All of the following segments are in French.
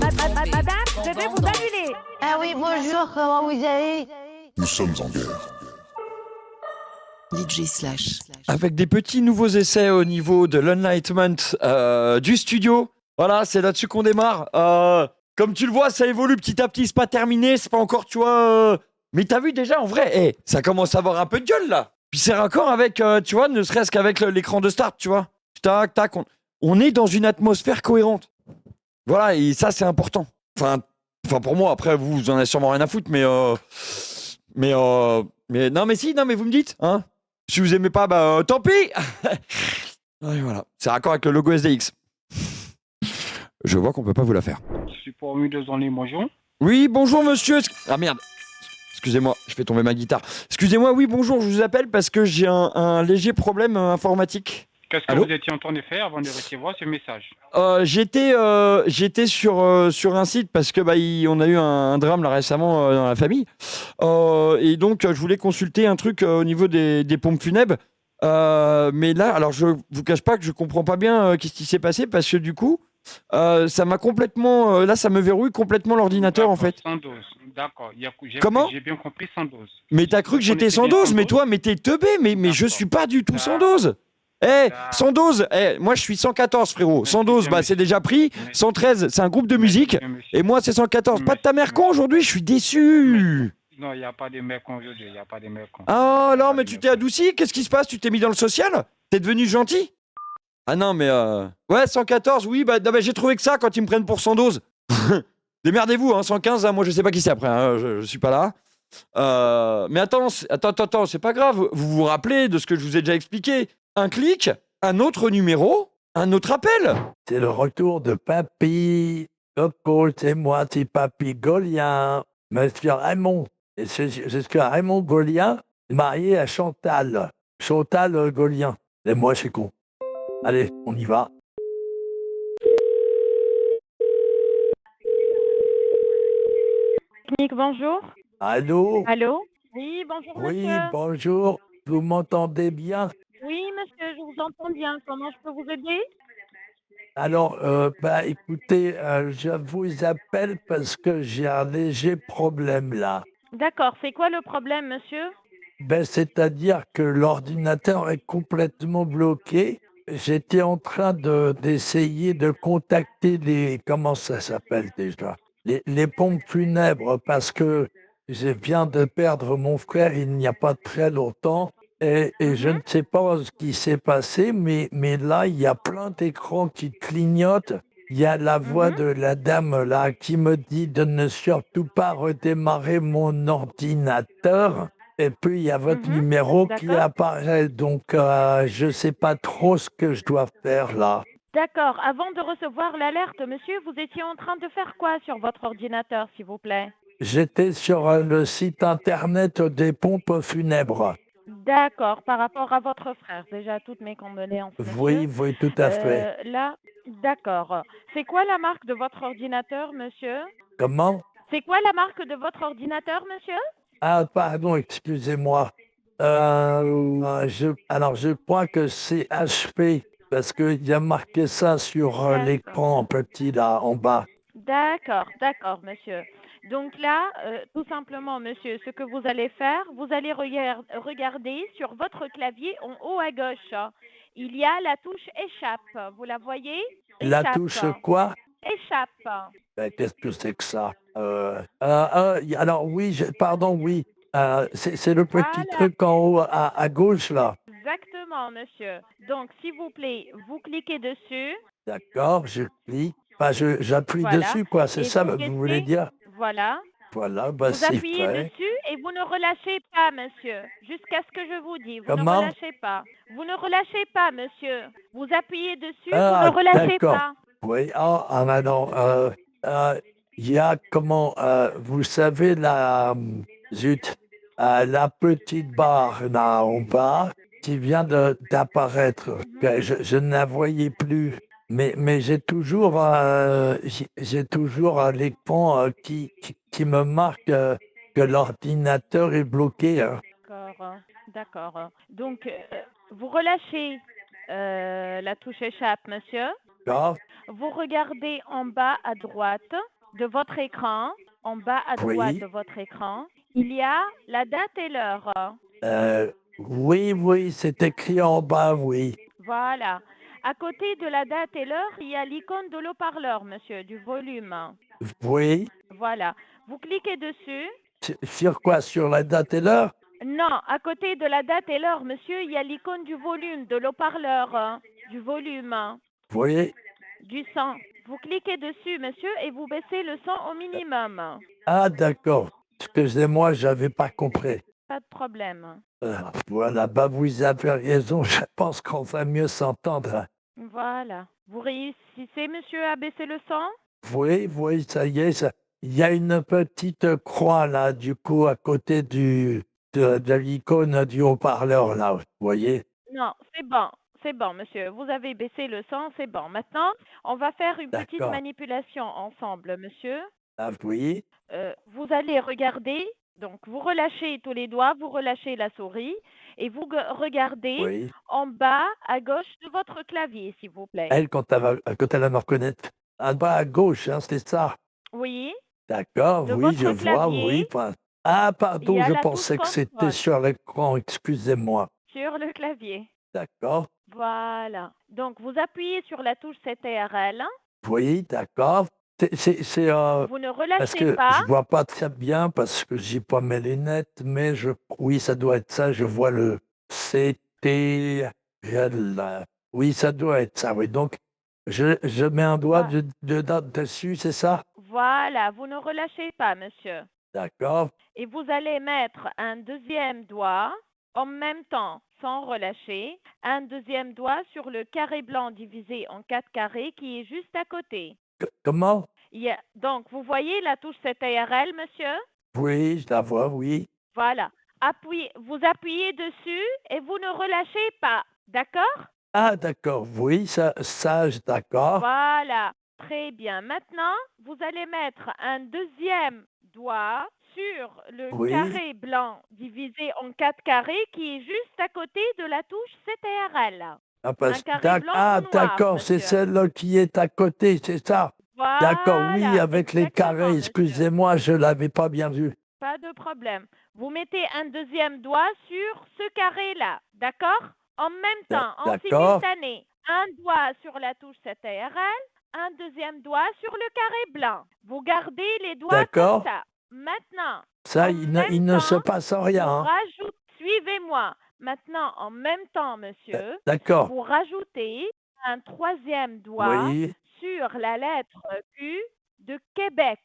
Madame, je vais vous annuler. Ah oui, bonjour, comment vous allez? Nous sommes en guerre. DJ Slash. Avec des petits nouveaux essais au niveau de l'enlightenment du studio. Voilà, c'est là-dessus qu'on démarre. Comme tu le vois, ça évolue petit à petit. C'est pas terminé, c'est pas encore, tu vois. Mais t'as vu déjà, en vrai, ça commence à avoir un peu de gueule là. Puis c'est raccord avec, tu vois, ne serait-ce qu'avec l'écran de start, tu vois. Tac, tac, on est dans une atmosphère cohérente. Voilà, et ça, c'est important. Enfin, pour moi, après, vous en avez sûrement rien à foutre, mais non, mais si, non, mais vous me dites, hein. Si vous aimez pas, tant pis. Ouais, voilà, c'est raccord avec le logo SDX. Je vois qu'on peut pas vous la faire. Support Windows en ligne, bonjour. Oui, bonjour monsieur. Ah merde. Excusez-moi, je fais tomber ma guitare. Excusez-moi, oui, bonjour, je vous appelle parce que j'ai un léger problème informatique. Qu'est-ce que Allô vous étiez en train de faire avant de recevoir ce message? J'étais sur un site parce que on a eu un drame là récemment dans la famille. Et donc je voulais consulter un truc au niveau des pompes funèbres. Mais là, alors je vous cache pas que je comprends pas bien qu'est-ce qui s'est passé parce que du coup, ça m'a complètement. Là, ça me verrouille complètement l'ordinateur en fait. Sans dose, d'accord. Comment? J'ai bien compris, sans dose. Mais t'as cru que j'étais sans dose, mais toi, mais t'es teubé, mais je suis pas du tout sans dose. Sans dose, moi je suis 114 frérot. 112, c'est déjà pris. 113, c'est un groupe de musique. Et moi c'est 114. Pas de ta mère con aujourd'hui, je suis déçu. Non, il n'y a pas de mère con aujourd'hui, il n'y a pas de mère con. Ah non, mais tu t'es adouci, qu'est-ce qui se passe? Tu t'es mis dans le social? T'es devenu gentil? Ah non, mais ouais, 114, oui, non, j'ai trouvé que ça quand ils me prennent pour 112. Démerdez-vous, hein, 115, hein, moi je sais pas qui c'est après, hein, je suis pas là. Mais attends, c'est pas grave. Vous vous rappelez de ce que je vous ai déjà expliqué? Un clic, un autre numéro, un autre appel. C'est le retour de Papy. Coco, c'est moi, c'est Papy Gaullien. Monsieur Raymond. Et c'est que Raymond Gaullien est marié à Chantal. Chantal Gaullien. Et moi, je suis con. Allez, on y va. Technique, bonjour. Allô? Allô? Oui, bonjour Oui, monsieur. bonjour. Vous m'entendez bien? Oui, monsieur, je vous entends bien. Comment je peux vous aider? Alors, écoutez, je vous appelle parce que j'ai un léger problème là. D'accord, c'est quoi le problème, monsieur? C'est-à-dire que l'ordinateur est complètement bloqué. J'étais en train d'essayer de contacter comment ça s'appelle déjà? Les pompes funèbres parce que je viens de perdre mon frère il n'y a pas très longtemps et je ne sais pas ce qui s'est passé, mais là, il y a plein d'écrans qui clignotent. Il y a la voix de la dame là qui me dit de ne surtout pas redémarrer mon ordinateur. Et puis, il y a votre numéro qui D'accord. apparaît. Donc, je ne sais pas trop ce que je dois faire là. D'accord, avant de recevoir l'alerte, monsieur, vous étiez en train de faire quoi sur votre ordinateur, s'il vous plaît? J'étais sur le site internet des pompes funèbres. D'accord, par rapport à votre frère. Déjà, toutes mes condoléances, monsieur. Oui, tout à fait. Là, d'accord. C'est quoi la marque de votre ordinateur, monsieur? Comment? C'est quoi la marque de votre ordinateur, monsieur? Ah, pardon, excusez-moi. Alors, je crois que c'est HP, parce qu'il y a marqué ça sur l'écran en petit, là, en bas. D'accord, monsieur. Donc là, tout simplement, monsieur, ce que vous allez faire, vous allez regarder sur votre clavier en haut à gauche. Il y a la touche échappe. Vous la voyez? La Échappe. touche quoi? Échappe. Qu'est-ce que c'est que ça? Alors, oui, pardon, oui. C'est le petit Voilà. truc en haut à gauche, là. Exactement, monsieur. Donc, s'il vous plaît, vous cliquez dessus. D'accord, je clique. Enfin, j'appuie Voilà. dessus, quoi. C'est Et ça vous que vous voulez restez- dire? Voilà. Voilà, Vous c'est appuyez fait. dessus et vous ne relâchez pas, monsieur, jusqu'à ce que je vous dise. Vous Comment? ne relâchez pas. Vous ne relâchez pas, monsieur. Vous appuyez dessus, Ah, vous ne relâchez d'accord. pas. Oui, non, il y a comment, vous savez, la petite barre là en bas qui vient d'apparaître. Que je ne la voyais plus, mais j'ai toujours l'écran qui me marque que l'ordinateur est bloqué. Hein. D'accord. Donc, vous relâchez la touche échappe, monsieur. D'accord. Vous regardez en bas à droite de votre écran, en bas à droite Oui. de votre écran, il y a la date et l'heure. Oui, c'est écrit en bas, oui. Voilà. À côté de la date et l'heure, il y a l'icône de l'haut-parleur, monsieur, du volume. Oui. Voilà. Vous cliquez dessus. Sur quoi? Sur la date et l'heure? Non, à côté de la date et l'heure, monsieur, il y a l'icône du volume, de l'haut-parleur, du volume, Oui. du son. Vous cliquez dessus, monsieur, et vous baissez le son au minimum. Ah, d'accord. Excusez-moi, j'avais pas compris. Pas de problème. Voilà, bah vous avez raison, je pense qu'on va mieux s'entendre. Voilà. Vous réussissez, monsieur, à baisser le son? Oui, ça y est, il y a une petite croix là, du coup, à côté de l'icône du haut-parleur là, vous voyez? Non, c'est bon, monsieur. Vous avez baissé le son, c'est bon. Maintenant, on va faire une petite D'accord. manipulation ensemble, monsieur. Ah oui, Vous allez regarder, donc vous relâchez tous les doigts, vous relâchez la souris et vous regardez oui. en bas à gauche de votre clavier, s'il vous plaît. Elle, quand elle va me reconnaître, en bas à gauche, hein, c'est ça. Oui, D'accord, de oui, je votre vois, clavier, oui. Ah, il y pardon, a je la touche pensais que c'était contrôle sur l'écran, excusez-moi. sur le clavier. D'accord, Voilà. Donc, vous appuyez sur la touche CTRL. oui, d'accord. C'est, Vous ne parce relâchez que pas. je vois pas très bien, parce que j'ai pas mes lunettes, mais oui, ça doit être ça, je vois le CTRL. Oui, ça doit être ça, oui. Donc, je mets un doigt dessus, c'est ça? Voilà. Vous ne relâchez pas, monsieur. D'accord, Et vous allez mettre un deuxième doigt en même temps, sans relâcher, un deuxième doigt sur le carré blanc divisé en 4 carrés qui est juste à côté. comment? Donc, vous voyez la touche CTRL, monsieur? Oui, je la vois, oui. Voilà. Vous appuyez dessus et vous ne relâchez pas. D'accord? Ah, d'accord, oui, d'accord. Voilà. Très bien. Maintenant, vous allez mettre un deuxième doigt sur le Oui. carré blanc divisé en 4 carrés qui est juste à côté de la touche CTRL. Un carré blanc ou noir, D'accord, c'est monsieur. celle qui est à côté, c'est ça? D'accord, oui, Voilà, avec les exactement, carrés, monsieur. excusez-moi, je l'avais pas bien vu. Pas de problème. Vous mettez un deuxième doigt sur ce carré-là, d'accord? En même temps, en D'accord, simultané. Un doigt sur la touche CTRL, un deuxième doigt sur le carré blanc. Vous gardez les doigts comme d'accord. ça. Maintenant, Ça, en il même ne se temps, passe vous rien, hein. rajoutez, suivez-moi. Maintenant, en même temps, monsieur, D'accord, vous rajoutez un troisième doigt oui. sur la lettre Q de Québec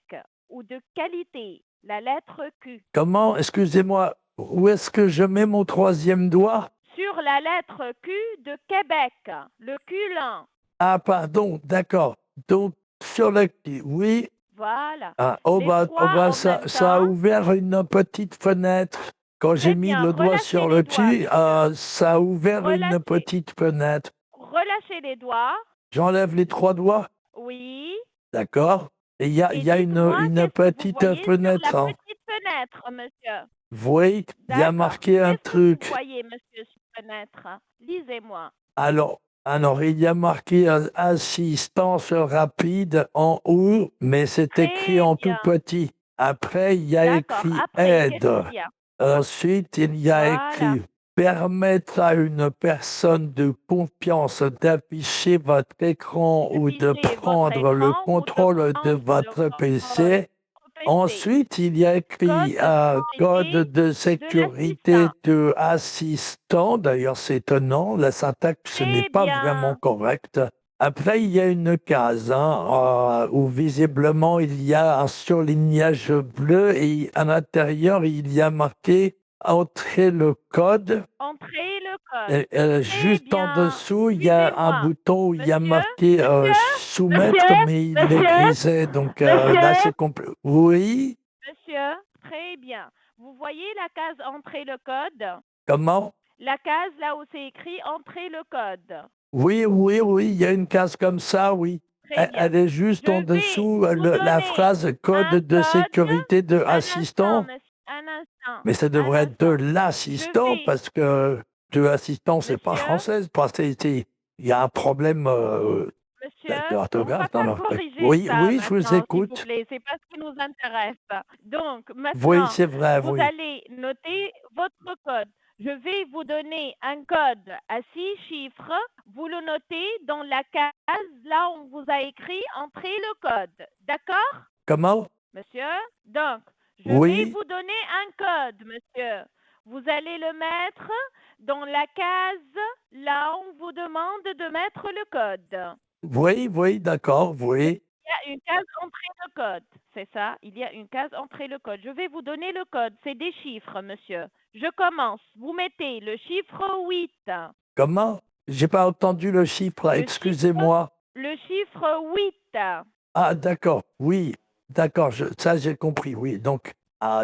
ou de qualité, la lettre Q. Comment? Excusez-moi, où est-ce que je mets mon troisième doigt? Sur la lettre Q de Québec, le Q lent. Ah, pardon, d'accord. Donc, sur le... Oui. Voilà. Ah, Les trois en ça, même ça a temps. ouvert une petite fenêtre. Quand j'ai Très mis bien. le doigt Relâchez sur les le doigts, dessus, monsieur. ça a ouvert une Relâchez. petite fenêtre. Relâchez les doigts. J'enlève les 3 doigts, Oui. d'accord? Et il y a, Et il y a dites-moi une qu'est-ce que vous petite voyez sur fenêtre, la hein. petite fenêtre, monsieur. Vous voyez, il y a D'accord. marqué un Qu'est-ce que vous truc. voyez, monsieur, sur la fenêtre? Lisez-moi. Alors, il y a marqué assistance rapide en haut, mais c'est écrit Très en tout bien. petit. Après, il y a D'accord. écrit Après, aide. qu'est-ce qu'il y a? Ensuite, il y a Voilà. écrit permettre à une personne de confiance d'afficher votre écran ou de D'afficher votre prendre le écran ou de contrôle de prendre le votre contrôle PC. de votre PC. Ensuite, il y a écrit code de sécurité l'assistant. de assistant. D'ailleurs, c'est étonnant, la syntaxe n'est Très pas vraiment bien. correcte. Après, il y a une case où visiblement il y a un surlignage bleu et à l'intérieur, il y a marqué entrer le code. Entrez le code. Très Juste en bien. dessous, il y a un Suivez-moi. bouton où il y a Monsieur, marqué soumettre, mais il est grisé, donc là c'est complet. Oui, monsieur, très bien. Vous voyez la case Entrez le code? comment? La case là où c'est écrit Entrez le code. Oui, il y a une case comme ça, oui. Très bien. Elle est juste Je en vais dessous, vous la donner phrase code un de code. sécurité de Un assistant. instant, monsieur. Un instant. Mais ça Un devrait être de instant. l'assistant, Je vais, parce que de l'assistant, c'est pas monsieur, français. Il y a un problème. monsieur, on ne va d'orthographe dans pas leur texte. corriger Oui, ça oui, je vous maintenant, s'il vous écoute. plaît. C'est pas ce qui nous intéresse. Donc, Oui, maintenant, c'est vrai, vous oui. allez noter votre code. Je vais vous donner un code à 6 chiffres. Vous le notez dans la case là où on vous a écrit Entrez le code. D'accord, Comment? monsieur? Donc, je vais Oui, vous donner un code, monsieur. Vous allez le mettre dans la case là où on vous demande de mettre le code. oui, oui, d'accord, oui. Il y a une case entrée le code, c'est ça? Il y a une case entrée le code. Je vais vous donner le code, c'est des chiffres, monsieur. Je commence. Vous mettez le chiffre 8. Comment? J'ai pas entendu le chiffre, Le chiffre, excusez-moi. le chiffre 8. Ah, d'accord, oui, d'accord, ça j'ai compris, oui. Donc,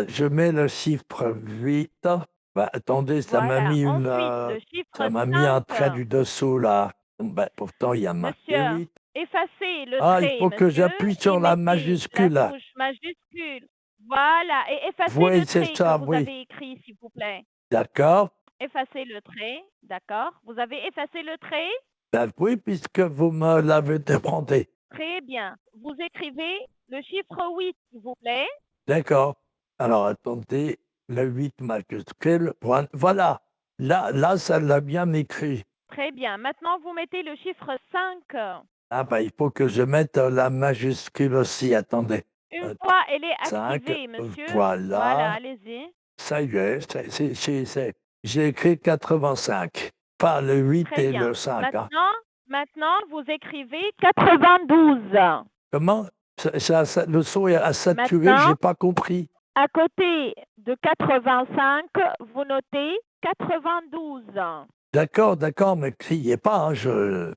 je mets le chiffre 8. Bah, attendez, ça m'a Voilà. mis Ensuite, le chiffre ça m'a mis un trait 5. du dessous là. Bah, pourtant, il y a marqué Monsieur, 8. effacez le Ah, il trait, faut que monsieur, j'appuie et sur la mettez majuscule la là. touche majuscule. Voilà. Et effacez Oui, le c'est trait ça, que vous oui. avez écrit, s'il vous plaît. D'accord. Effacez le trait, d'accord? Vous avez effacé le trait? Ben oui, puisque vous me l'avez demandé. Très bien. Vous écrivez le chiffre 8, s'il vous plaît. D'accord. Alors, attendez, le 8 majuscule. Voilà. Là, ça l'a bien écrit. Très bien. Maintenant, vous mettez le chiffre 5. Ah, ben, il faut que je mette la majuscule aussi. Attendez. Une fois elle est 5, activée, monsieur. Voilà, voilà. allez-y. Ça y est, j'ai écrit 85. Pas le 8 Très et bien. le 5. Hein. Maintenant, vous écrivez 92. Comment? Le son est à saturer, Maintenant, j'ai pas compris. à côté de 85, vous notez 92. D'accord, mais criez pas, hein, je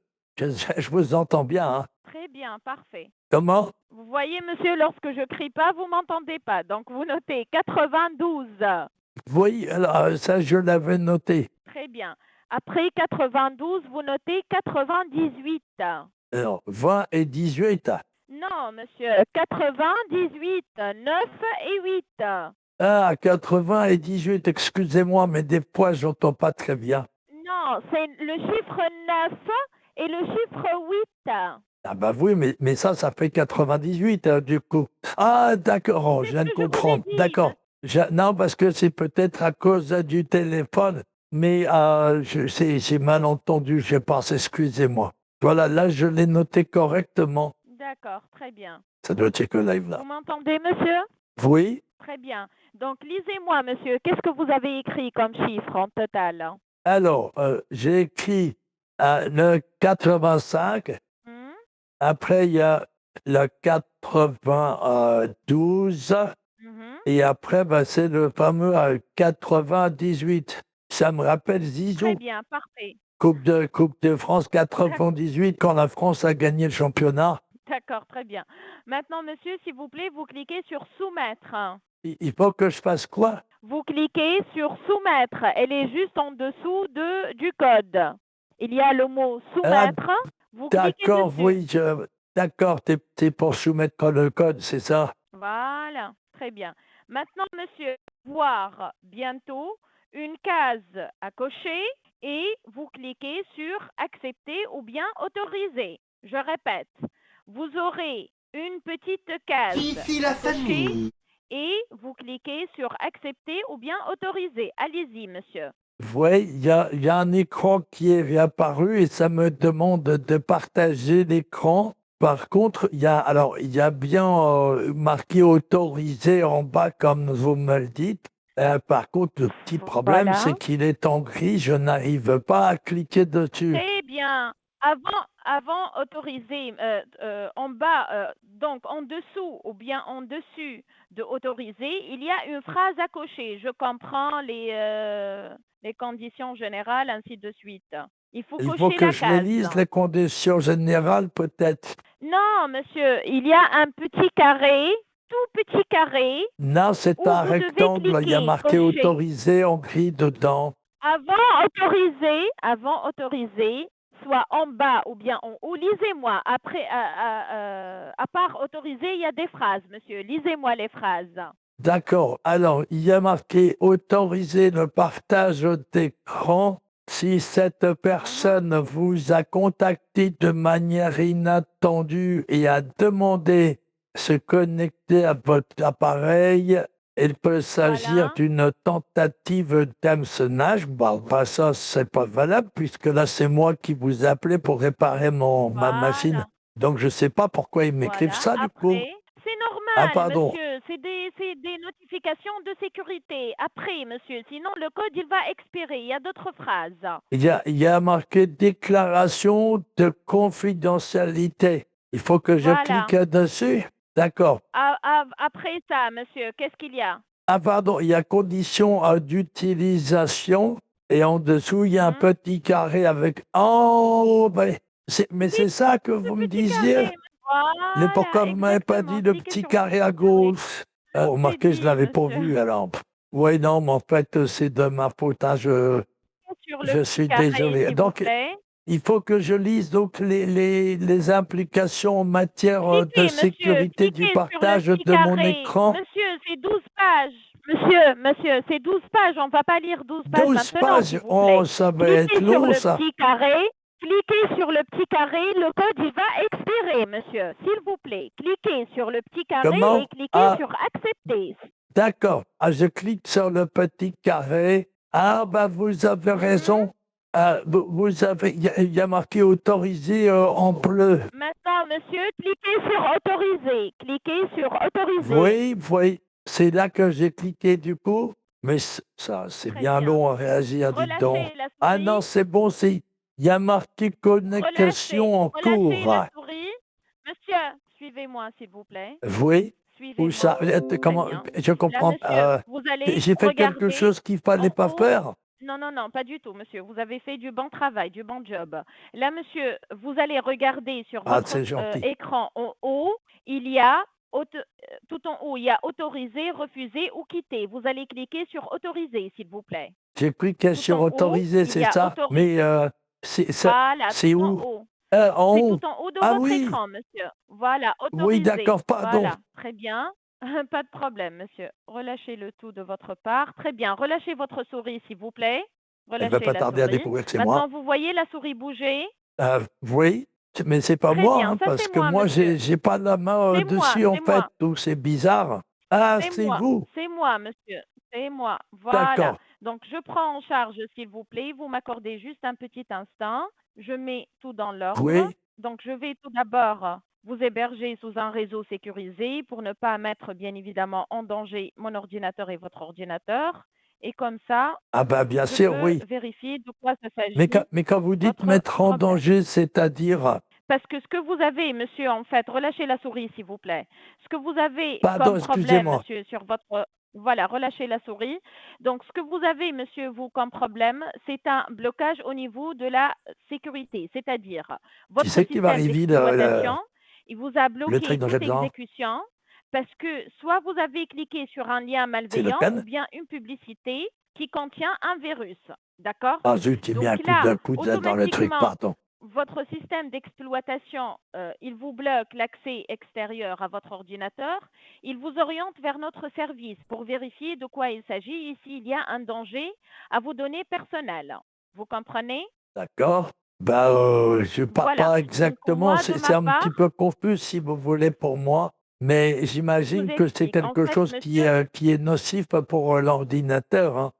vous entends bien. Hein. Très bien, parfait. Comment? Vous voyez, monsieur, lorsque je crie pas, vous m'entendez pas. Donc, vous notez 92. Oui, alors ça, je l'avais noté. Très bien. Après 92, vous notez 98. Alors, 20 et 18. Non, monsieur, 98, 9 et 8. Ah, 80 et 18, excusez-moi, mais des fois, j'entends pas très bien. Non, c'est le chiffre 9 et le chiffre 8. Ah bah oui, mais ça fait 98, du coup. Ah, d'accord, oh, je viens de ce que je vous ai comprendre. dit, D'accord. Non, parce que c'est peut-être à cause du téléphone, mais j'ai mal entendu, je pense, excusez-moi. Voilà, là, je l'ai noté correctement. D'accord, très bien. Ça doit être que live là. Vous m'entendez, monsieur? Oui, Très bien. Donc, lisez-moi, monsieur. Qu'est-ce que vous avez écrit comme chiffre en total? alors, j'ai écrit le 85, Hmm? après il y a le 92, Mhm. et après, ben, c'est le fameux 98. Ça me rappelle Très Zizou, bien, parfait. Coupe de France 98, quand la France a gagné le championnat. D'accord, très bien. Maintenant, monsieur, s'il vous plaît, vous cliquez sur soumettre. Il faut que je fasse quoi? Vous cliquez sur soumettre. Elle est juste en dessous du code. Il y a le mot soumettre. Vous cliquez D'accord, dessus. oui, d'accord, t'es pour soumettre le code, c'est ça? Voilà, très bien. Maintenant, monsieur, voir bientôt une case à cocher et vous cliquez sur accepter ou bien autoriser. Je répète, vous aurez une petite case Fifi la à cocher famille. et vous cliquez sur accepter ou bien autoriser. Allez-y, monsieur. Oui, il y a un écran qui est apparu et ça me demande de partager l'écran. Par contre, il y a bien marqué autorisé en bas, comme vous me le dites. Par contre, le petit problème, Voilà. c'est qu'il est en gris, je n'arrive pas à cliquer dessus. Très bien. Avant autoriser, en bas, donc en dessous ou bien en dessus de autoriser, il y a une phrase à cocher. Je comprends les conditions générales, ainsi de suite. Il faut Il cocher faut que la je les case. lise, les conditions générales, peut-être. Non, monsieur, il y a un petit carré, tout petit carré, Non, c'est où un vous devez rectangle, il y a cliquer, marqué cocher. autorisé en gris dedans. Avant autoriser, soit en bas ou bien en haut, lisez-moi. Après, à part autoriser, il y a des phrases, monsieur. Lisez-moi les phrases. D'accord. Alors, il y a marqué autoriser le partage d'écran si cette personne vous a contacté de manière inattendue et a demandé de se connecter à votre appareil, il peut s'agir Voilà. d'une tentative d'hameçonnage. Bah, ça, c'est pas valable puisque là, c'est moi qui vous appelais pour réparer ma machine. Voilà. Donc, je ne sais pas pourquoi ils m'écrivent Voilà. ça, du coup. Après, c'est Ah, normal, pardon. monsieur. C'est des notifications de sécurité. Après, monsieur. Sinon, le code, il va expirer. Il y a d'autres phrases. Il y a marqué déclaration de confidentialité. Il faut que je Voilà. clique dessus. D'accord. Après ça, monsieur, qu'est-ce qu'il y a? Ah, pardon, il y a conditions d'utilisation et en dessous, il y a un Mhm. petit carré avec. Oh, ben, mais c'est ça que vous me Petit disiez? carré. Mais pourquoi Voilà, vous m'avez pas dit le exactement. Cliquez petit sur carré à le petit carré. gauche? Je vous ai Remarquez, je dit, l'avais pas monsieur. vu alors. Oui, non, mais en fait, c'est de ma faute. Hein, Sur le je petit suis carré, désolé. s'il vous Donc, plaît. il faut que je lise donc les implications en matière de Cliquez, monsieur. sécurité du Cliquez sur le partage petit de mon carré. écran. Monsieur, c'est 12 pages. Monsieur, c'est 12 pages. On ne va pas lire 12 pages 12 maintenant, pages, s'il vous oh, plaît. ça va être Cliquez sur long, le ça. petit carré. Cliquez sur le petit carré. Le code, il va expirer, monsieur. S'il vous plaît. Cliquez sur le petit carré Comment? et cliquez Ah, sur accepter. d'accord. Ah, je clique sur le petit carré. Ah, ben, vous avez Mhm. raison. Il y a marqué autorisé en bleu. Maintenant, monsieur, cliquez sur autoriser. Cliquez sur autoriser. Oui, c'est là que j'ai cliqué du coup. Mais ça, c'est Très bien bien. long à réagir, dites donc. Relâchez la Ah souris. non, c'est bon, il y a marqué connexion en Relâchez cours. la souris. Monsieur, suivez-moi, s'il vous plaît. Oui, où Suivez-moi. ça? Très Comment? bien. Je Là, comprends. monsieur, vous allez J'ai fait quelque regarder chose qu'il fallait en pas haut. faire. Non, pas du tout, monsieur. Vous avez fait du bon travail, du bon job. Là, monsieur, vous allez regarder sur Ah, votre c'est gentil. écran en haut, il y a tout en haut, il y a autoriser, refuser ou quitter. Vous allez cliquer sur autoriser, s'il vous plaît. J'ai cliqué Tout sur en haut, autoriser, il y c'est a ça? autoriser. Mais Voilà, c'est tout en où? haut. En C'est haut. tout en haut de Ah votre oui, écran, monsieur. Voilà, oui, autorisé. d'accord, pardon. Voilà, très bien. Pas de problème, monsieur. Relâchez le tout de votre part. Très bien. Relâchez votre souris, s'il vous plaît. Elle va Relâchez pas la tarder à souris. découvrir que c'est Maintenant, moi. vous voyez la souris bouger? Oui, mais c'est pas Très moi, bien, hein, ça parce c'est que moi, moi, monsieur. j'ai pas la main C'est moi, dessus, en c'est fait, moi. donc c'est bizarre. Ah, C'est c'est moi. vous. C'est moi, monsieur. C'est moi. Voilà. D'accord. Donc, je prends en charge, s'il vous plaît. Vous m'accordez juste un petit instant. Je mets tout dans l'ordre. Oui, Donc, je vais tout d'abord vous héberger sous un réseau sécurisé pour ne pas mettre, bien évidemment, en danger mon ordinateur et votre ordinateur. Et comme ça, ah ben bien je sûr, peux oui. vérifier de quoi ça Mais s'agit, mais quand vous dites votre mettre en problème. danger, c'est-à-dire... Parce que ce que vous avez, monsieur, en fait, relâchez la souris, s'il vous plaît. Ce que vous avez Pardon, comme problème, excusez-moi. monsieur, sur votre... Voilà, relâchez la souris. Donc, ce que vous avez, monsieur, vous, comme problème, c'est un blocage au niveau de la sécurité. C'est-à-dire, Qui votre c'est qui va système arriver, d'exploitation, il vous a le bloqué truc dont j'ai toute besoin? exécution parce que soit vous avez cliqué sur un lien C'est le malveillant ou pen? bien une publicité qui contient un virus. D'accord? Ah zut, j'ai mis un Donc coup là, de coude là dans le truc, automatiquement, pardon. votre système d'exploitation, il vous bloque l'accès extérieur à votre ordinateur. Il vous oriente vers notre service pour vérifier de quoi il s'agit et s'il y a un danger à vos données personnelles. Vous comprenez? D'accord. Je pas Voilà. Donc exactement, moi, de c'est ma un petit part, peu confus si vous voulez pour moi, mais je j'imagine vous que c'est explique. En quelque fait, chose monsieur, qui est nocif pour l'ordinateur, hein.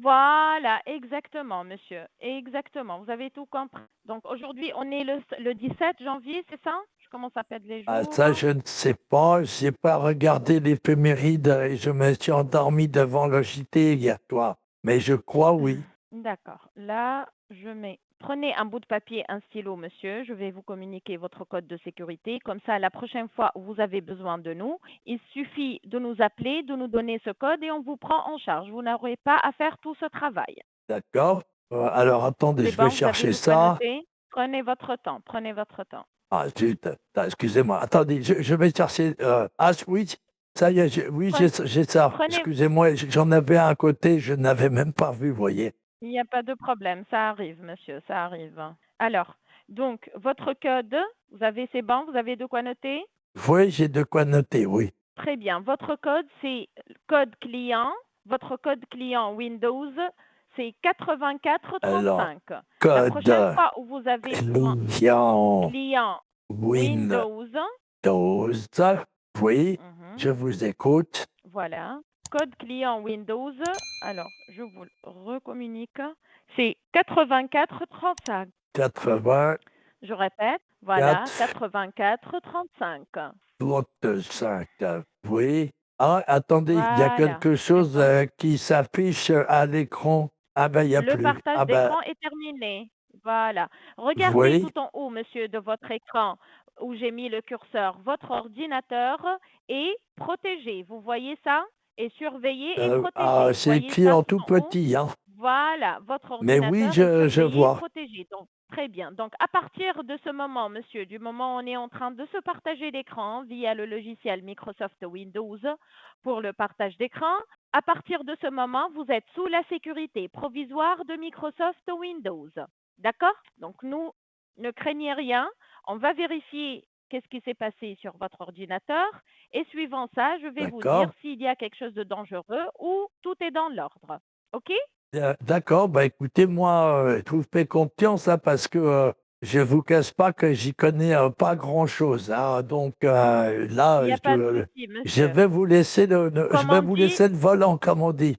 voilà, exactement, monsieur. Exactement. Vous avez tout compris. Donc aujourd'hui, on est le 17 janvier, c'est ça? Je commence à perdre les Ah, jours. ça, je ne sais pas, j'ai pas regardé l'éphéméride et je me suis endormi devant le JT hier soir. Mais je crois oui. D'accord. Là, prenez un bout de papier, un stylo, monsieur. Je vais vous communiquer votre code de sécurité. Comme ça, la prochaine fois où vous avez besoin de nous, il suffit de nous appeler, de nous donner ce code et on vous prend en charge. Vous n'aurez pas à faire tout ce travail. D'accord. Alors attendez, C'est je bon, vais vous avez chercher de quoi ça. noter? Prenez votre temps. Prenez votre temps. Ah zut, excusez-moi. Attendez, je vais chercher. Ah oui, ça y est, oui, j'ai ça. Prenez, Excusez-moi, j'en avais un à côté, je n'avais même pas vu, vous voyez. il n'y a pas de problème. Ça arrive, monsieur. Ça arrive. Alors, donc, votre code, c'est bon? Vous avez de quoi noter? Oui, j'ai de quoi noter, oui. Très bien. Votre code, c'est code client. Votre code client Windows c'est 84 Alors, 35. La code prochaine fois où vous avez client client Windows. Windows, Oui, mhm, je vous écoute. voilà, code client Windows, alors je vous le recommunique, c'est 84 35. 84 Je répète, voilà, 84 35. 35. Oui. Ah, attendez, il y a Voilà, quelque c'est chose ça. qui s'affiche à l'écran. Ah ben, il n'y a Le plus. partage Ah ben, d'écran est terminé. Voilà. Regardez oui. tout en haut, monsieur, de votre écran où j'ai mis le curseur. Votre ordinateur est protégé. Vous voyez ça? Et surveillé et protégé. Vous C'est voyez écrit ça en tout tout en haut? petit, hein. Voilà, votre Mais oui, ordinateur est je surveillé et vois. protégé. Donc, très bien. Donc, à partir de ce moment, monsieur, du moment où on est en train de se partager l'écran via le logiciel Microsoft Windows pour le partage d'écran, à partir de ce moment, vous êtes sous la sécurité provisoire de Microsoft Windows. D'accord? Donc, nous, ne craignez rien. On va vérifier qu'est-ce qui s'est passé sur votre ordinateur et suivant ça, je vais vous dire D'accord. s'il y a quelque chose de dangereux ou tout est dans l'ordre. OK? D'accord. Bah écoutez, moi, je vous fais confiance hein, parce que je vous cache pas que j'y connais pas grand-chose. Hein. Donc Il là, n'y a pas de souci, je monsieur. vais vous laisser je Comme vais on vous dit, laisser le volant, comme on dit.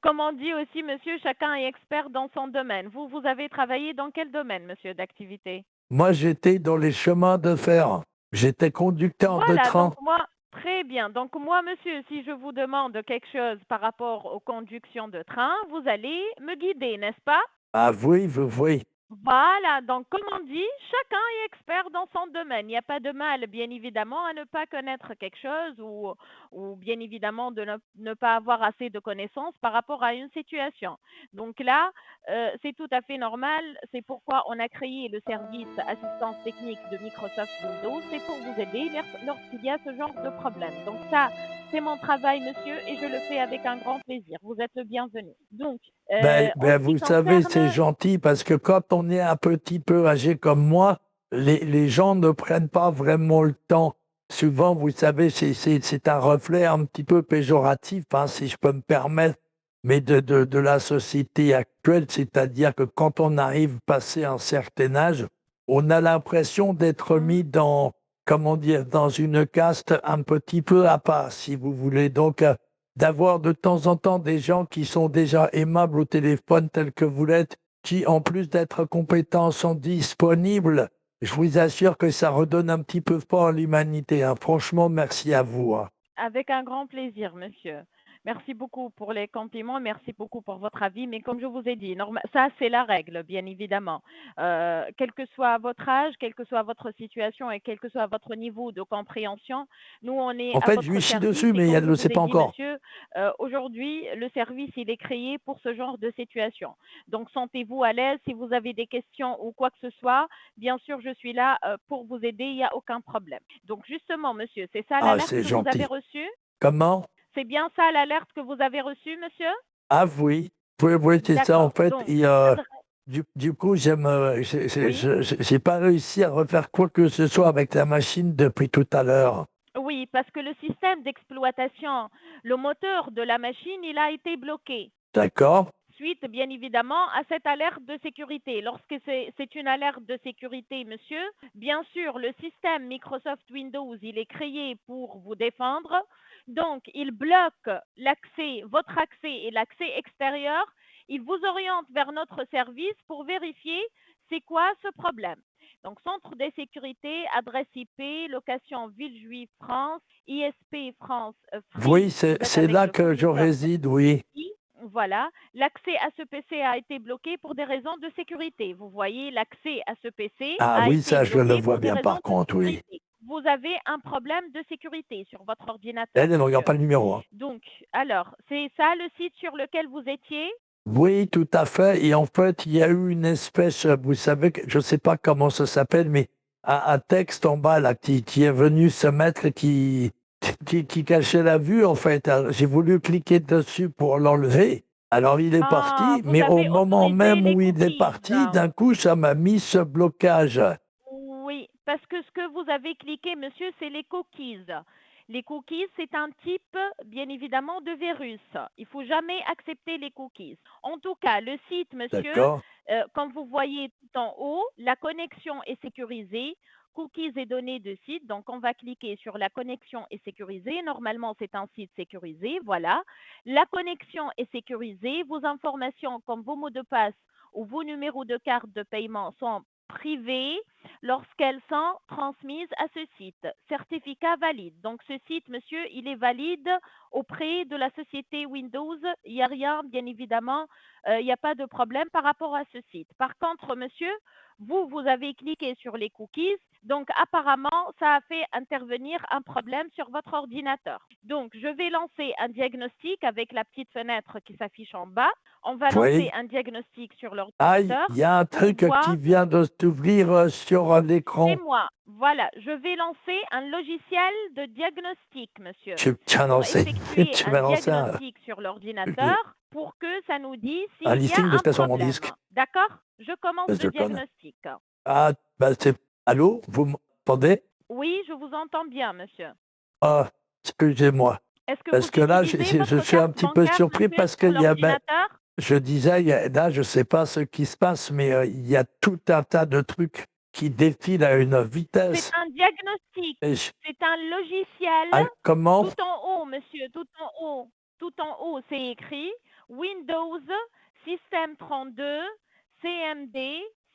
comme on dit aussi, monsieur, chacun est expert dans son domaine. Vous, vous avez travaillé dans quel domaine, monsieur, d'activité? Moi, j'étais dans les chemins de fer. J'étais conducteur de Voilà, train. donc moi, très bien. Donc moi, monsieur, si je vous demande quelque chose par rapport aux conductions de train, vous allez me guider, n'est-ce pas? Ah oui, oui. Voilà, donc comme on dit, chacun est expert dans son domaine. Il n'y a pas de mal, bien évidemment, à ne pas connaître quelque chose ou bien évidemment de ne pas avoir assez de connaissances par rapport à une situation. Donc là, c'est tout à fait normal. C'est pourquoi on a créé le service assistance technique de Microsoft Windows. C'est pour vous aider lorsqu'il y a ce genre de problème. Donc ça, c'est mon travail, monsieur, et je le fais avec un grand plaisir. Vous êtes le bienvenu. Donc, en ce qui Vous savez, c'est concerne gentil parce que quand on est un petit peu âgé comme moi, les gens ne prennent pas vraiment le temps. Souvent, vous savez, c'est un reflet un petit peu péjoratif, hein, si je peux me permettre, mais de la société actuelle, c'est-à-dire que quand on arrive passé un certain âge, on a l'impression d'être mis dans, comment dire, dans une caste un petit peu à part, si vous voulez. Donc, d'avoir de temps en temps des gens qui sont déjà aimables au téléphone tels que vous l'êtes, qui en plus d'être compétents sont disponibles, je vous assure que ça redonne un petit peu fort à l'humanité. Hein. Franchement, merci à vous. Hein. avec un grand plaisir, monsieur. Merci beaucoup pour les compliments, merci beaucoup pour votre avis, mais comme je vous ai dit, ça c'est la règle, bien évidemment. Quel que soit votre âge, quelle que soit votre situation et quel que soit votre niveau de compréhension, nous on est En à fait, je lui votre chie service dessus, et mais elle comme ne je le vous sait ai pas dit, encore. monsieur, aujourd'hui le service il est créé pour ce genre de situation. Donc sentez-vous à l'aise si vous avez des questions ou quoi que ce soit. Bien sûr, je suis là pour vous aider, il n'y a aucun problème. Donc justement, monsieur, c'est ça Ah, l'alerte c'est que vous avez gentil. reçue? Comment? C'est bien ça l'alerte que vous avez reçue, monsieur? Ah oui, oui, c'est ça. En D'accord. fait, Donc, du coup, oui, j'ai pas réussi à refaire quoi que ce soit avec la machine depuis tout à l'heure. oui, parce que le système d'exploitation, le moteur de la machine, il a été bloqué. D'accord? Suite, bien évidemment, à cette alerte de sécurité. Lorsque c'est une alerte de sécurité, monsieur, bien sûr, le système Microsoft Windows, il est créé pour vous défendre. Donc, il bloque l'accès, votre accès et l'accès extérieur. Il vous oriente vers notre service pour vérifier c'est quoi ce problème. Donc, centre de sécurité, adresse IP, location Ville Juive France, ISP France Oui, Free. Vous êtes c'est avec là le que je fournisseur réside, oui. Free. Voilà, l'accès à ce PC a été bloqué pour des raisons de sécurité. Vous voyez, l'accès à ce PC Ah a oui, été ça, je le bloqué vois pour des bien raisons par de contre, oui. sécurité. Vous avez un problème de sécurité sur votre ordinateur, Elle ne regarde monsieur. pas le numéro. Hein. Donc, alors, c'est ça le site sur lequel vous étiez? Oui, tout à fait. Et en fait, il y a eu une espèce, vous savez, je ne sais pas comment ça s'appelle, mais un texte en bas là, qui est venu se mettre, qui cachait la vue, en fait. Alors, j'ai voulu cliquer dessus pour l'enlever. Alors, il est Ah, parti, vous mais au avez moment autorisé même les où il est cookies. parti, d'un coup, ça m'a mis ce blocage. Oui, parce que ce que vous avez cliqué, monsieur, c'est les cookies. Les cookies, c'est un type, bien évidemment, de virus. Il ne faut jamais accepter les cookies. En tout cas, le site, monsieur, D'accord. comme vous voyez tout en haut, la connexion est sécurisée. Cookies et données de site. Donc, on va cliquer sur la connexion est sécurisée. Normalement, c'est un site sécurisé. Voilà. La connexion est sécurisée. Vos informations, comme vos mots de passe ou vos numéros de carte de paiement, sont privées lorsqu'elles sont transmises à ce site. Certificat valide. Donc, ce site, monsieur, il est valide auprès de la société Windows. Il n'y a rien, bien évidemment, il n'y a pas de problème par rapport à ce site. Par contre, monsieur, vous avez cliqué sur les cookies. Donc, apparemment, ça a fait intervenir un problème sur votre ordinateur. Donc, je vais lancer un diagnostic avec la petite fenêtre qui s'affiche en bas. On va Oui. lancer un diagnostic sur Ah, l'ordinateur. il y a un truc voit- qui vient de s'ouvrir sur l'écran. C'est moi. Voilà, je vais lancer un logiciel de diagnostic, monsieur. Tu vas Pour lancer, effectuer tu un vas lancer diagnostic sur l'ordinateur pour que ça nous dise s'il y un a listing de un ce qu'il y a sur mon problème. disque. D'accord? Je commence Espèce le de conne. diagnostic. Ah, bah c'est... Allô, vous m'entendez? Oui, je vous entends bien, monsieur. Ah, excusez-moi. Est-ce que Parce vous que là, utilisez je votre suis un carte petit peu bancaire, surpris monsieur, parce sur qu'il y a... ben, l'ordinateur? je disais, là, je ne sais pas ce qui se passe, mais il y a tout un tas de trucs qui défilent à une vitesse. C'est un diagnostic. Et C'est un logiciel. Ah, comment? Tout en haut, monsieur, tout en haut, c'est écrit Windows Système 32 CMD.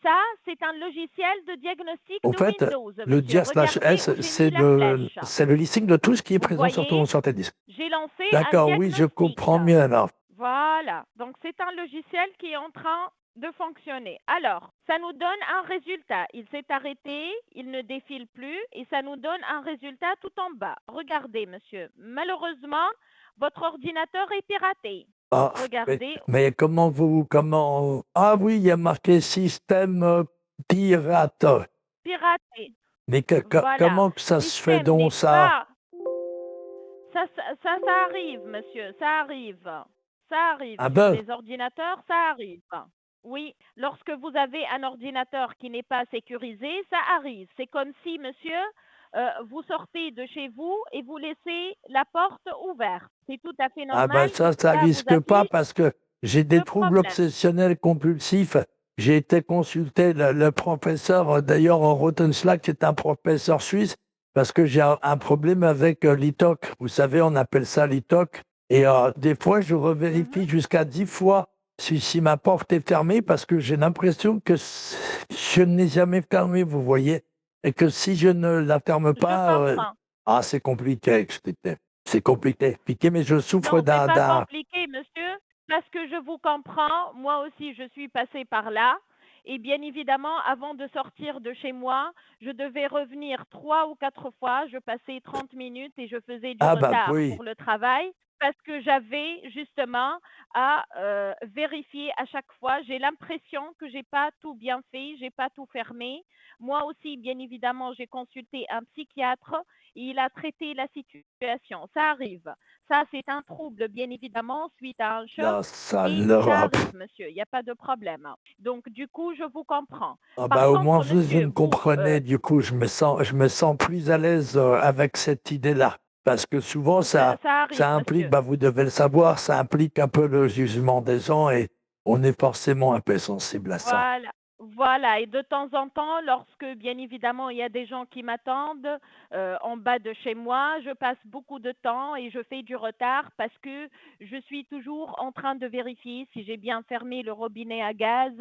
Ça, c'est un logiciel de diagnostic Au de fait, Windows, le monsieur. dia/s, Regardez où j'ai mis la flèche. c'est le listing de tout ce qui est Vous présent sur voyez, sur tes disques. j'ai lancé un D'accord, oui, je diagnostic. comprends mieux alors. Voilà. Donc, c'est un logiciel qui est en train de fonctionner. Alors, ça nous donne un résultat. Il s'est arrêté, il ne défile plus et ça nous donne un résultat tout en bas. Regardez, monsieur. Malheureusement, votre ordinateur est piraté. Ah, Regardez, mais comment... Ah oui, il y a marqué système pirate. piraté. Mais Voilà. comment que ça se fait Système n'est donc ça? pas... Ça arrive, monsieur. Ça arrive. Ça arrive. Ah Sur ben, les ordinateurs, ça arrive. Oui, lorsque vous avez un ordinateur qui n'est pas sécurisé, ça arrive. C'est comme si, monsieur, vous sortez de chez vous et vous laissez la porte ouverte. C'est tout à fait ah ben normal. ça Cela vous risque pas affiche parce que j'ai des le troubles problème. obsessionnels compulsifs. J'ai été consulter le professeur, d'ailleurs, Rothenschlag, qui est un professeur suisse, parce que j'ai un problème avec l'ITOC. Vous savez, on appelle ça l'ITOC. Et des fois, je revérifie jusqu'à 10 fois si ma porte est fermée, parce que j'ai l'impression que je ne l'ai jamais fermée, vous voyez. Et que si je ne la ferme Je pas, comprends. c'est compliqué à expliquer. C'est compliqué à expliquer, mais je souffre Non, c'est pas d'un... compliqué, monsieur, parce que je vous comprends. Moi aussi, je suis passée par là. Et bien évidemment, avant de sortir de chez moi, je devais revenir 3 ou 4 fois. Je passais 30 minutes et je faisais du Ah bah retard oui. pour le travail parce que j'avais justement à vérifier à chaque fois. J'ai l'impression que j'ai pas tout bien fait, j'ai pas tout fermé. Moi aussi, bien évidemment, j'ai consulté un psychiatre et il a traité la situation. Ça arrive. Ça, c'est un trouble, bien évidemment, suite à un choc. La sale Et ça Europe. arrive, monsieur, il n'y a pas de problème. Donc, du coup, je vous comprends. Ah Par bah, au contre, moins, vous monsieur, me comprenez, du coup, je me sens plus à l'aise avec cette idée-là. Parce que souvent, ça arrive, ça implique, monsieur. vous devez le savoir, ça implique un peu le jugement des gens et on est forcément un peu sensible à ça. Voilà. Voilà, et de temps en temps, lorsque bien évidemment il y a des gens qui m'attendent en bas de chez moi, je passe beaucoup de temps et je fais du retard parce que je suis toujours en train de vérifier si j'ai bien fermé le robinet à gaz,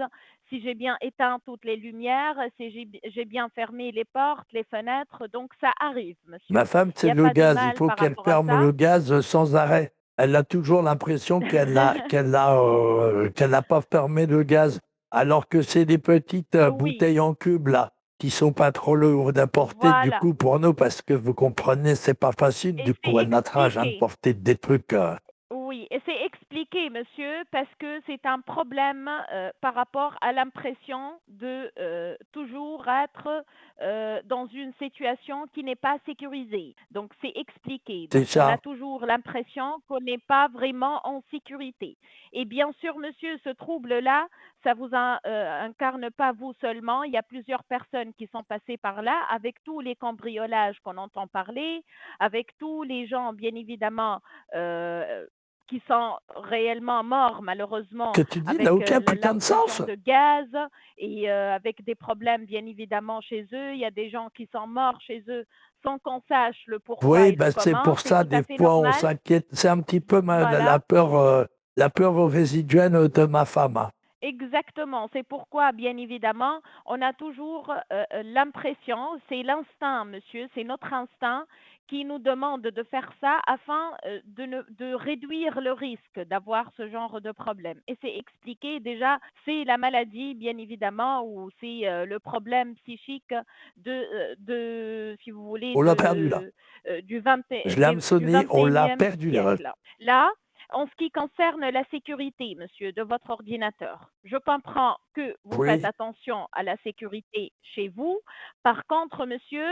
si j'ai bien éteint toutes les lumières, si j'ai bien fermé les portes, les fenêtres. Donc ça arrive, monsieur. Ma femme, Il n'y c'est a le pas de gaz. Il mal faut par qu'elle rapport à ferme ça. le gaz sans arrêt. Elle a toujours l'impression qu'elle n'a pas fermé le gaz. Alors que c'est des petites Oui, bouteilles en cube, là, qui sont pas trop lourdes à porter, du voilà. coup, pour nous, parce que vous comprenez, c'est pas facile, Et du c'est coup, à notre âge, de expliqué. porter des trucs. Oui, et c'est expliqué, monsieur, parce que c'est un problème par rapport à l'impression de toujours être dans une situation qui n'est pas sécurisée. Donc, c'est expliqué. C'est Donc, on a ça. toujours toujours l'impression qu'on n'est pas vraiment en sécurité. Et bien sûr, monsieur, ce trouble-là, ça vous incarne pas vous seulement. Il y a plusieurs personnes qui sont passées par là, avec tous les cambriolages qu'on entend parler, avec tous les gens, bien évidemment, qui sont réellement morts, malheureusement, Que tu dis n'a avec aucun putain de sens. l'implosion de gaz et avec des problèmes, bien évidemment, chez eux. Il y a des gens qui sont morts chez eux sans qu'on sache le pourquoi Oui, et le ben c'est comment. pour C'est ça, tout à des fait fois, on normal. s'inquiète. C'est un petit peu Voilà. la peur résiduelle de ma femme, hein. Exactement. C'est pourquoi, bien évidemment, on a toujours l'impression, c'est l'instinct, monsieur, c'est notre instinct qui nous demande de faire ça afin de réduire le risque d'avoir ce genre de problème. Et c'est expliqué déjà, c'est la maladie, bien évidemment, ou c'est le problème psychique si vous voulez, On l'a perdu, là. du Je l'ai hameçonné, on l'a 21e perdu, là. siècle. Là, en ce qui concerne la sécurité, monsieur, de votre ordinateur, je comprends que vous faites Oui, attention à la sécurité chez vous. Par contre, monsieur,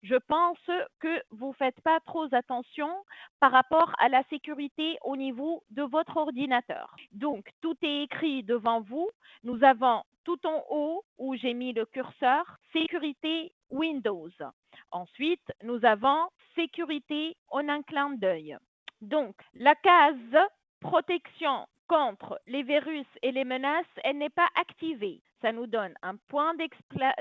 je pense que vous ne faites pas trop attention par rapport à la sécurité au niveau de votre ordinateur. Donc, tout est écrit devant vous. Nous avons tout en haut où j'ai mis le curseur, sécurité Windows. Ensuite, nous avons sécurité en un clin d'œil. Donc, la case protection contre les virus et les menaces, elle n'est pas activée. Ça nous donne un point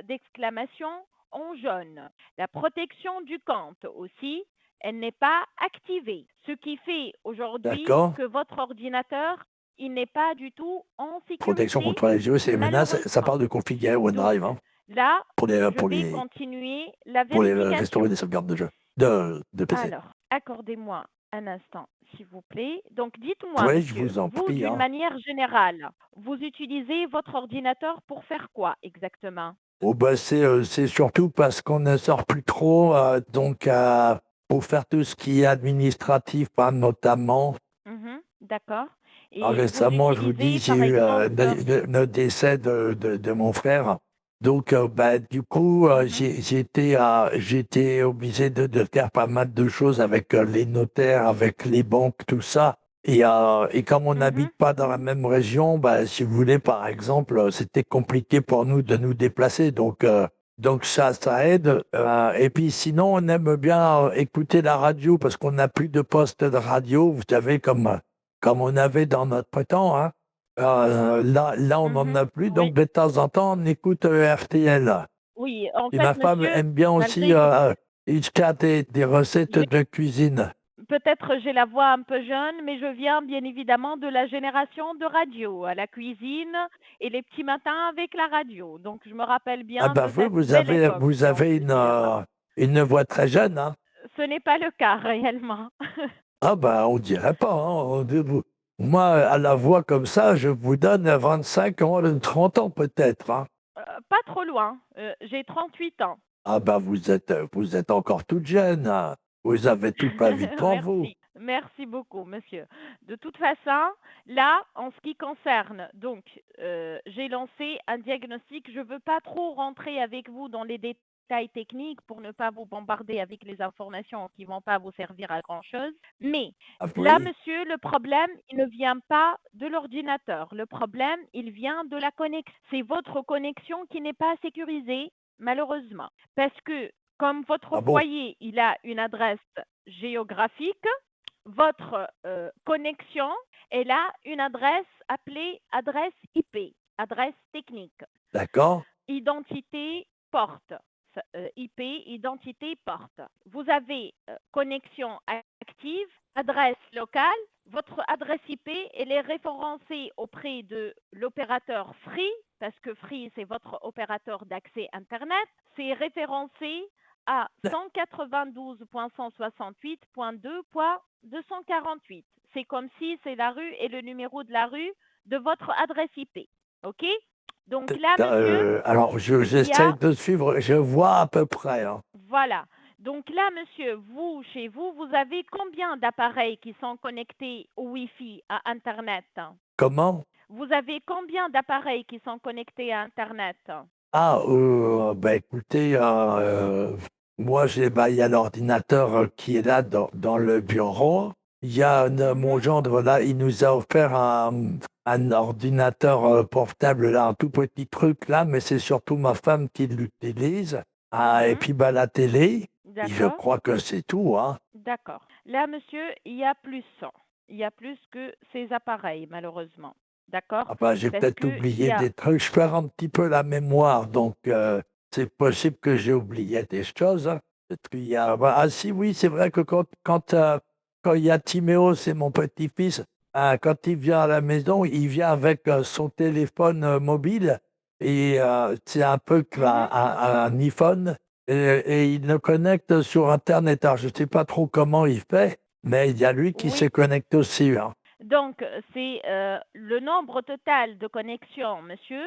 d'exclamation en jaune. La protection du compte aussi, elle n'est pas activée. Ce qui fait aujourd'hui d'accord. que votre ordinateur, il n'est pas du tout en Protection sécurité, contre les virus et les menaces, ça malheureusement. parle de configurer Donc, OneDrive, hein, là, pour je les, vais continuer la pour les vérification. restaurer des sauvegardes de jeu, de PC. Alors, accordez-moi un instant, s'il vous plaît. Donc, dites-moi, Oui, je monsieur, vous en vous, prie, d'une hein. manière générale, vous utilisez votre ordinateur pour faire quoi exactement? Oh, bah, c'est surtout parce qu'on ne sort plus trop, donc pour faire tout ce qui est administratif, hein, notamment. D'accord. Et vous Récemment, je vous dis, utilisez, j'ai par eu exemple, le décès de mon frère. Donc, bah, du coup, j'étais obligé de faire pas mal de choses avec les notaires, avec les banques, tout ça. Et comme on n'habite pas dans la même région, bah, si vous voulez, par exemple, c'était compliqué pour nous de nous déplacer. Donc ça aide. Et puis sinon, on aime bien écouter la radio parce qu'on n'a plus de poste de radio, vous savez, comme on avait dans notre temps, hein. Là, on n'en a plus. oui. Donc, de temps en temps, on écoute RTL. Oui, en Et fait, ma femme monsieur, aime bien aussi malgré que Hitchcat et des recettes j'ai- de cuisine. peut-être j'ai la voix un peu jeune, mais je viens bien évidemment de la génération de radio, à la cuisine et les petits matins avec la radio. Donc, je me rappelle Ah bien ben de cette vous belle avez, époque, vous si on avez peut dire. une voix très jeune, hein. Ce n'est pas le cas réellement. Ah ben, on dirait pas, hein. Moi, à la voix comme ça, je vous donne 25 ans, 30 ans peut-être, hein. Pas trop loin. J'ai 38 ans. Ah ben, vous êtes encore toute jeune, hein. Vous avez toute la vie devant vous. Merci. Merci beaucoup, monsieur. De toute façon, là, en ce qui concerne, donc, j'ai lancé un diagnostic. Je ne veux pas trop rentrer avec vous dans les détails techniques pour ne pas vous bombarder avec les informations qui ne vont pas vous servir à grand-chose. Mais Ah là, oui, monsieur, le problème, il ne vient pas de l'ordinateur. Le problème, il vient de la connexion. C'est votre connexion qui n'est pas sécurisée, malheureusement. Parce que comme votre ah bon, foyer, il a une adresse géographique, votre connexion, elle a une adresse appelée adresse IP, adresse technique. d'accord. Identité porte. IP, identité porte. Vous avez connexion active, adresse locale. Votre adresse IP, elle est référencée auprès de l'opérateur Free, parce que Free, c'est votre opérateur d'accès Internet. C'est référencé à 192.168.2.248. C'est comme si c'est la rue et le numéro de la rue de votre adresse IP. OK? Donc là, monsieur, Alors, il y j'essaie a, de suivre, je vois à peu près, hein. voilà. Donc là, monsieur, vous, chez vous, vous avez combien d'appareils qui sont connectés au Wi-Fi à Internet? Comment? Vous avez combien d'appareils qui sont connectés à Internet? Ah, bah écoutez, moi, il y a l'ordinateur qui est là dans le bureau. il y a mon gendre, là, il nous a offert un ordinateur portable, là, un tout petit truc, là, mais c'est surtout ma femme qui l'utilise. Ah, et Mhm. puis, bah, la télé, et je D'accord. crois que c'est tout, hein. D'accord. Là, monsieur, il y a plus. Il y a plus que ces appareils, malheureusement. D'accord? Ah bah, j'ai Parce peut-être que il y oublié a... des trucs. Je perds un petit peu la mémoire, donc c'est possible que j'ai oublié des choses, hein. Peut-être qu'il y a... Ah si, oui, c'est vrai que quand il y a Timéo, c'est mon petit-fils, quand il vient à la maison, il vient avec son téléphone mobile et c'est un peu comme Mhm. un iPhone et il le connecte sur Internet. Alors, je ne sais pas trop comment il fait, mais il y a lui qui se Oui. connecte aussi, hein. Donc, c'est le nombre total de connexions, monsieur.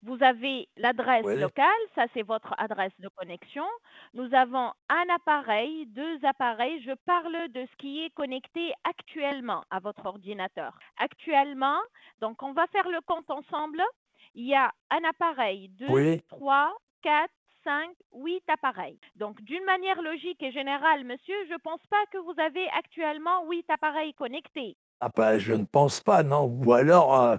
Vous avez l'adresse Oui, locale, ça c'est votre adresse de connexion. Nous avons un appareil, deux appareils. Je parle de ce qui est connecté actuellement à votre ordinateur. Actuellement, donc on va faire le compte ensemble. Il y a un appareil, deux, oui. trois, quatre, 5, 8 appareils. Donc, d'une manière logique et générale, monsieur, je ne pense pas que vous avez actuellement 8 appareils connectés. Ah bah, je ne pense pas, non. Ou alors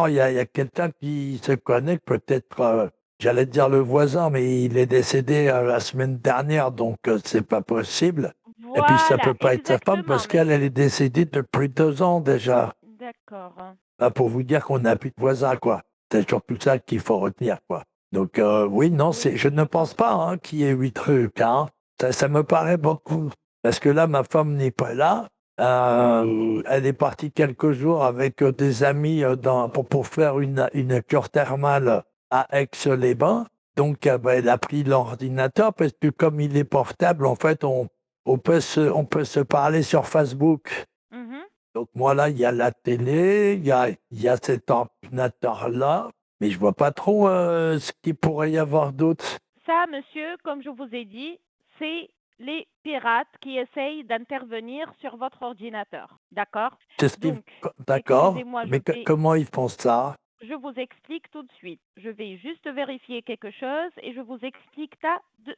il y a quelqu'un qui se connecte, peut-être, j'allais dire le voisin, mais il est décédé la semaine dernière, donc c'est pas possible. Et puis ça Voilà, peut pas être sa femme exactement, parce qu'elle, elle monsieur. est décédée depuis 2 ans déjà. D'accord. Bah, pour vous dire qu'on n'a plus de voisins, quoi. C'est surtout ça qu'il faut retenir, quoi. Donc oui, non, Oui, je ne je pense comprends. pas hein, qu'il y ait 8 trucs, hein. Ça me paraît beaucoup. Parce que là, ma femme n'est pas là. Elle est partie quelques jours avec des amis pour faire une cure thermale à Aix-les-Bains. Donc, bah, elle a pris l'ordinateur parce que comme il est portable, en fait, on peut se parler sur Facebook. Mhm. Donc moi, là, il y a la télé, il y a cet ordinateur-là, mais je vois pas trop ce qu'il pourrait y avoir d'autre. Ça, monsieur, comme je vous ai dit, c'est les pirates qui essayent d'intervenir sur votre ordinateur. D'accord? C'est ce qui... Donc, D'accord, excusez-moi, mais comment ils font ça? je vous explique tout de suite. Je vais juste vérifier quelque chose et je vous explique ça de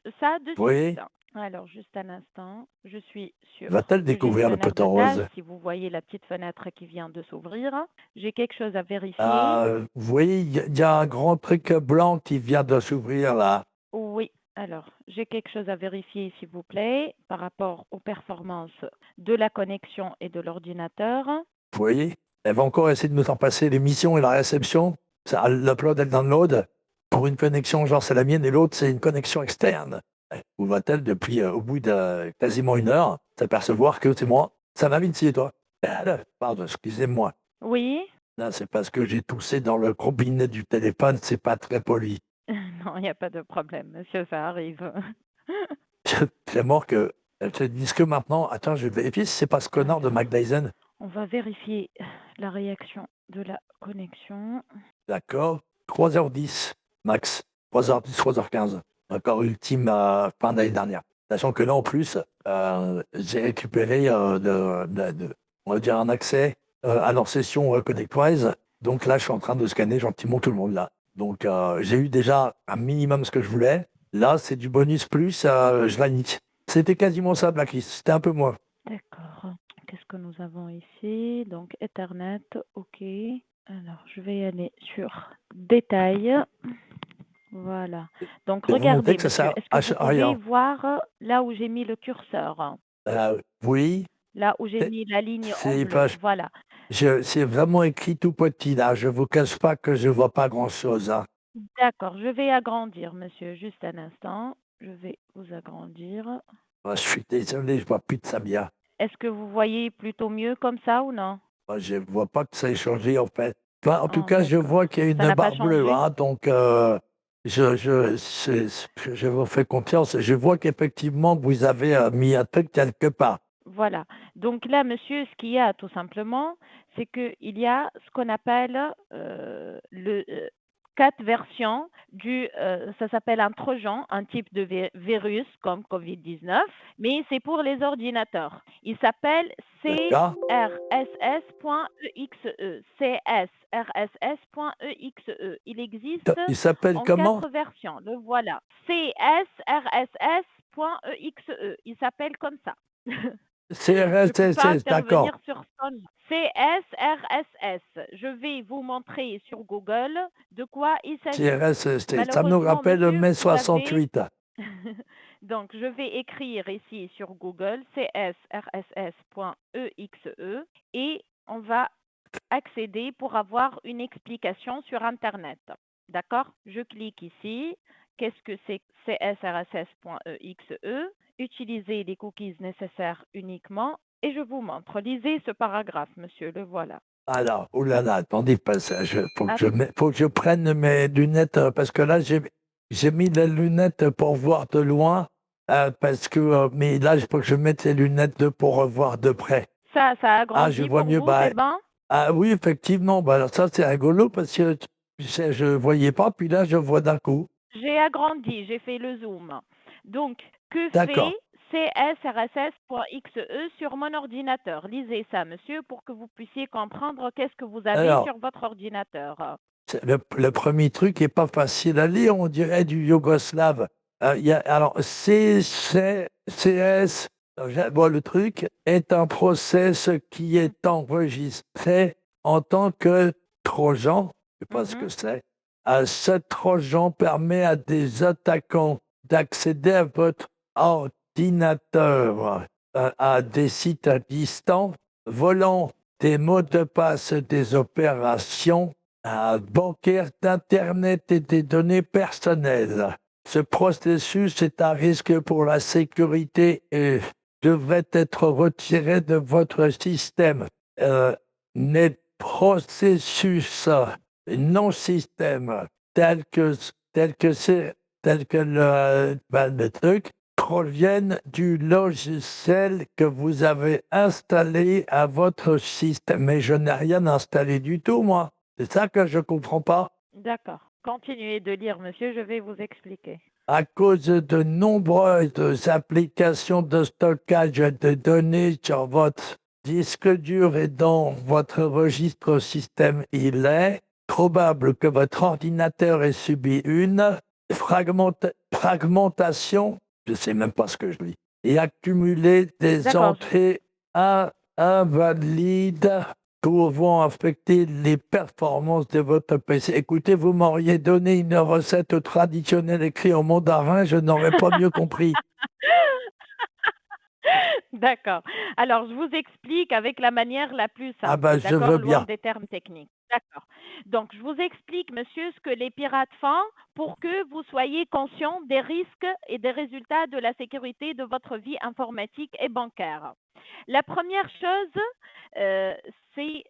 suite. Oui, Alors, juste un instant. Je suis sur va-t-elle le découvrir le gestionnaire poteau de tâches. rose? Si vous voyez la petite fenêtre qui vient de s'ouvrir, j'ai quelque chose à vérifier. Vous voyez, il y a un grand truc blanc qui vient de s'ouvrir là. Oui, alors, j'ai quelque chose à vérifier, s'il vous plaît, par rapport aux performances de la connexion et de l'ordinateur. Vous voyez? Elle va encore essayer de nous en passer l'émission et la réception. Ça, l'upload et le download. Pour une connexion, genre c'est la mienne, et l'autre, c'est une connexion externe. Où va-t-elle depuis, au bout de quasiment 1 heure, s'apercevoir que c'est moi? Ça va, Vinci, et toi? Pardon, excusez-moi. Oui? Là, c'est parce que j'ai toussé dans le robinet du téléphone, c'est pas très poli. Non, il n'y a pas de problème, monsieur, ça arrive. C'est mort que. Elle se dit que maintenant, attends, je vais vérifier si c'est pas ce connard de Alors, Mike Dyson. on va vérifier la réaction de la connexion. D'accord. 3h10, max. 3h10, 3h15. Encore ultime fin d'année dernière. Sachant que là, en plus, j'ai récupéré on va dire un accès à leur session ConnectWise. Donc là, je suis en train de scanner gentiment tout le monde là. Donc j'ai eu déjà un minimum ce que je voulais. Là, c'est du bonus plus, je la nique. C'était quasiment ça, Blacklist. C'était un peu moi. D'accord. Qu'est-ce que nous avons ici? Donc, Ethernet, OK. Alors, je vais aller sur Détails. Voilà. Donc, Je vais vous montrer regardez, que ça monsieur, sert est-ce que à vous pouvez rien. voir là où j'ai mis le curseur? Oui, Là où j'ai c'est mis la ligne en c'est bleu. pas, Voilà. c'est vraiment écrit tout petit là. Je vous cache pas que je vois pas grand-chose, hein. D'accord, je vais agrandir, monsieur. Juste un instant. Je vais vous agrandir. Je suis désolé, je vois plus de ça bien. Est-ce que vous voyez plutôt mieux comme ça ou non? Moi, je vois pas que ça ait changé en fait. Enfin, en tout Oh, cas, je d'accord. vois qu'il y a Ça une n'a pas barre bleue, changé? hein, donc je vous fais confiance. Je vois qu'effectivement, vous avez mis un truc quelque part. Voilà. Donc là, monsieur, ce qu'il y a tout simplement, c'est qu'il y a ce qu'on appelle le 4 versions ça s'appelle un trojan, un type de virus comme Covid-19, mais c'est pour les ordinateurs. Il s'appelle D'accord? CRSS.exe. CSRSS.exe. Il existe Il s'appelle en comment? 4 versions. Le voilà. CSRSS.exe. Il s'appelle comme ça. Je peux pas CRSSS, d'accord. intervenir sur son CSRSS. Je vais vous montrer sur Google de quoi il s'agit. CRSSS, ça me Malheureusement, rappelle monsieur, mai vous avez 68. donc je vais écrire ici sur Google csrss.exe et on va accéder pour avoir une explication sur Internet. D'accord? Je clique ici. Qu'est-ce que c'est csrss.exe? Utilisez les cookies nécessaires uniquement et je vous montre. Lisez ce paragraphe, monsieur, le voilà. Alors, oh là là, attendez, faut que Ah, faut que je prenne mes lunettes, parce que là, j'ai mis les lunettes pour voir de loin, parce que, mais là, il faut que je mette les lunettes pour voir de près. ça Ah, agrandit je vois pour mieux, vous, bah, c'est bon? ah oui, effectivement, bah, alors ça, c'est rigolo, parce que je voyais pas, puis là, je vois d'un coup. J'ai agrandi, j'ai fait le zoom. Donc, que D'accord. fait csrss.exe sur mon ordinateur? Lisez ça, monsieur, pour que vous puissiez comprendre qu'est-ce que vous avez Alors, sur votre ordinateur. le premier truc est pas facile à lire, on dirait du yougoslave. Alors, CS, bon, le truc est un process qui est enregistré en tant que trojan. Je sais pas ce que c'est. Ce trojan permet à des attaquants d'accéder à votre ordinateur, à des sites à distance, volant des mots de passe des opérations bancaires, d'Internet et des données personnelles. Ce processus est à risque pour la sécurité et devrait être retiré de votre système. Les processus non système tels que le truc proviennent du logiciel que vous avez installé à votre système. Mais je n'ai rien installé du tout, moi. C'est ça que je comprends pas. D'accord. Continuez de lire, monsieur, je vais vous expliquer. À cause de nombreuses applications de stockage de données sur votre disque dur et dans votre registre système, il est probable que votre ordinateur ait subi une fragmentation, je ne sais même pas ce que je lis, et accumulé des D'accord. entrées invalides pouvant affecter les performances de votre PC. Écoutez, vous m'auriez donné une recette traditionnelle écrite en mandarin, je n'aurais pas mieux compris. D'accord. Alors, je vous explique avec la manière la plus Ah simple, ben, je d'accord, veux loin bien. des termes techniques. D'accord. Donc, je vous explique, monsieur, ce que les pirates font pour que vous soyez conscient des risques et des résultats de la sécurité de votre vie informatique et bancaire. La première chose, c'est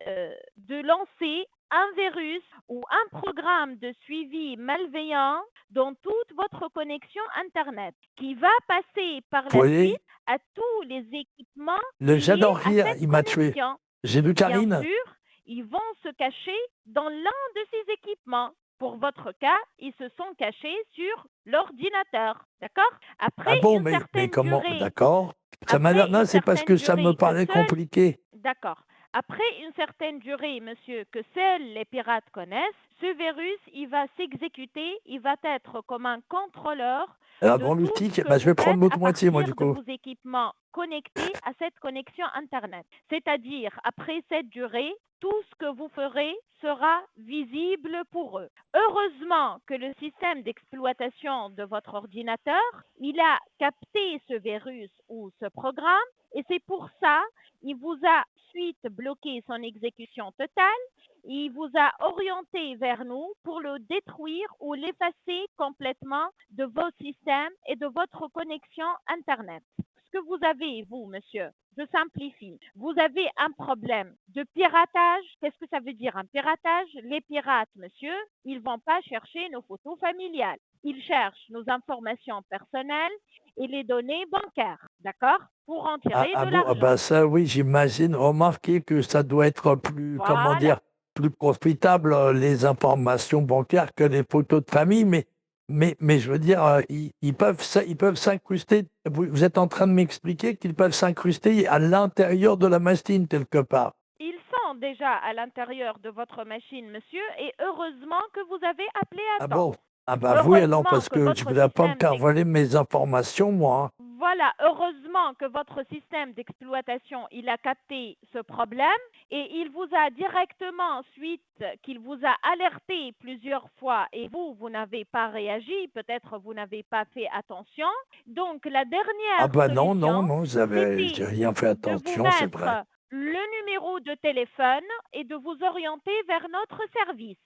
de lancer un virus ou un programme de suivi malveillant dans toute votre connexion Internet qui va passer par Vous la voyez, suite à tous les équipements le liés j'adore à rire, cette il m'a tué. connexion. J'ai vu Bien Karine. sûr, ils vont se cacher dans l'un de ces équipements. Pour votre cas, ils se sont cachés sur l'ordinateur. D'accord? Après Ah bon, une mais certaine comment? durée, D'accord. Ça m'a après l'air, non, une c'est parce que certaine ça me durée que paraît seuls compliqué. D'accord. Après une certaine durée, monsieur, que seuls les pirates connaissent, ce virus, il va s'exécuter, il va être comme un contrôleur Alors, de bon, tout ce Lustig, que bah, je vous vais prendre faites l'autre à moitié, moi, du partir de coup. vos équipements connectés à cette connexion Internet. C'est-à-dire, après cette durée, tout ce que vous ferez sera visible pour eux. Heureusement que le système d'exploitation de votre ordinateur, il a capté ce virus ou ce programme et c'est pour ça il vous a ensuite bloqué son exécution totale. Il vous a orienté vers nous pour le détruire ou l'effacer complètement de vos systèmes et de votre connexion Internet. Ce que vous avez, vous, monsieur, je simplifie. Vous avez un problème de piratage. Qu'est-ce que ça veut dire un piratage? Les pirates, monsieur, ils ne vont pas chercher nos photos familiales. Ils cherchent nos informations personnelles et les données bancaires, d'accord? Pour en tirer Ah de bon, ah l'argent. bah ça, oui, j'imagine. Remarquez que ça doit être plus, comment Voilà. dire, plus profitable, les informations bancaires que les photos de famille, mais je veux dire, ils peuvent s'incruster. Vous êtes en train de m'expliquer qu'ils peuvent s'incruster à l'intérieur de la machine, quelque part. Ils sont déjà à l'intérieur de votre machine, monsieur, et heureusement que vous avez appelé à Ah temps. bon? Ah bah oui, alors, Heureusement parce que que je votre ne voudrais pas me système faire voler mes informations, moi, hein. voilà, heureusement que votre système d'exploitation, il a capté ce problème et il vous a directement, suite qu'il vous a alerté plusieurs fois et vous n'avez pas réagi, peut-être vous n'avez pas fait attention. Donc, la Ah dernière bah non, non, solution, non, j'ai c'était rien fait de vous attention, c'est vrai. mettre le numéro de téléphone et de vous orienter vers notre service.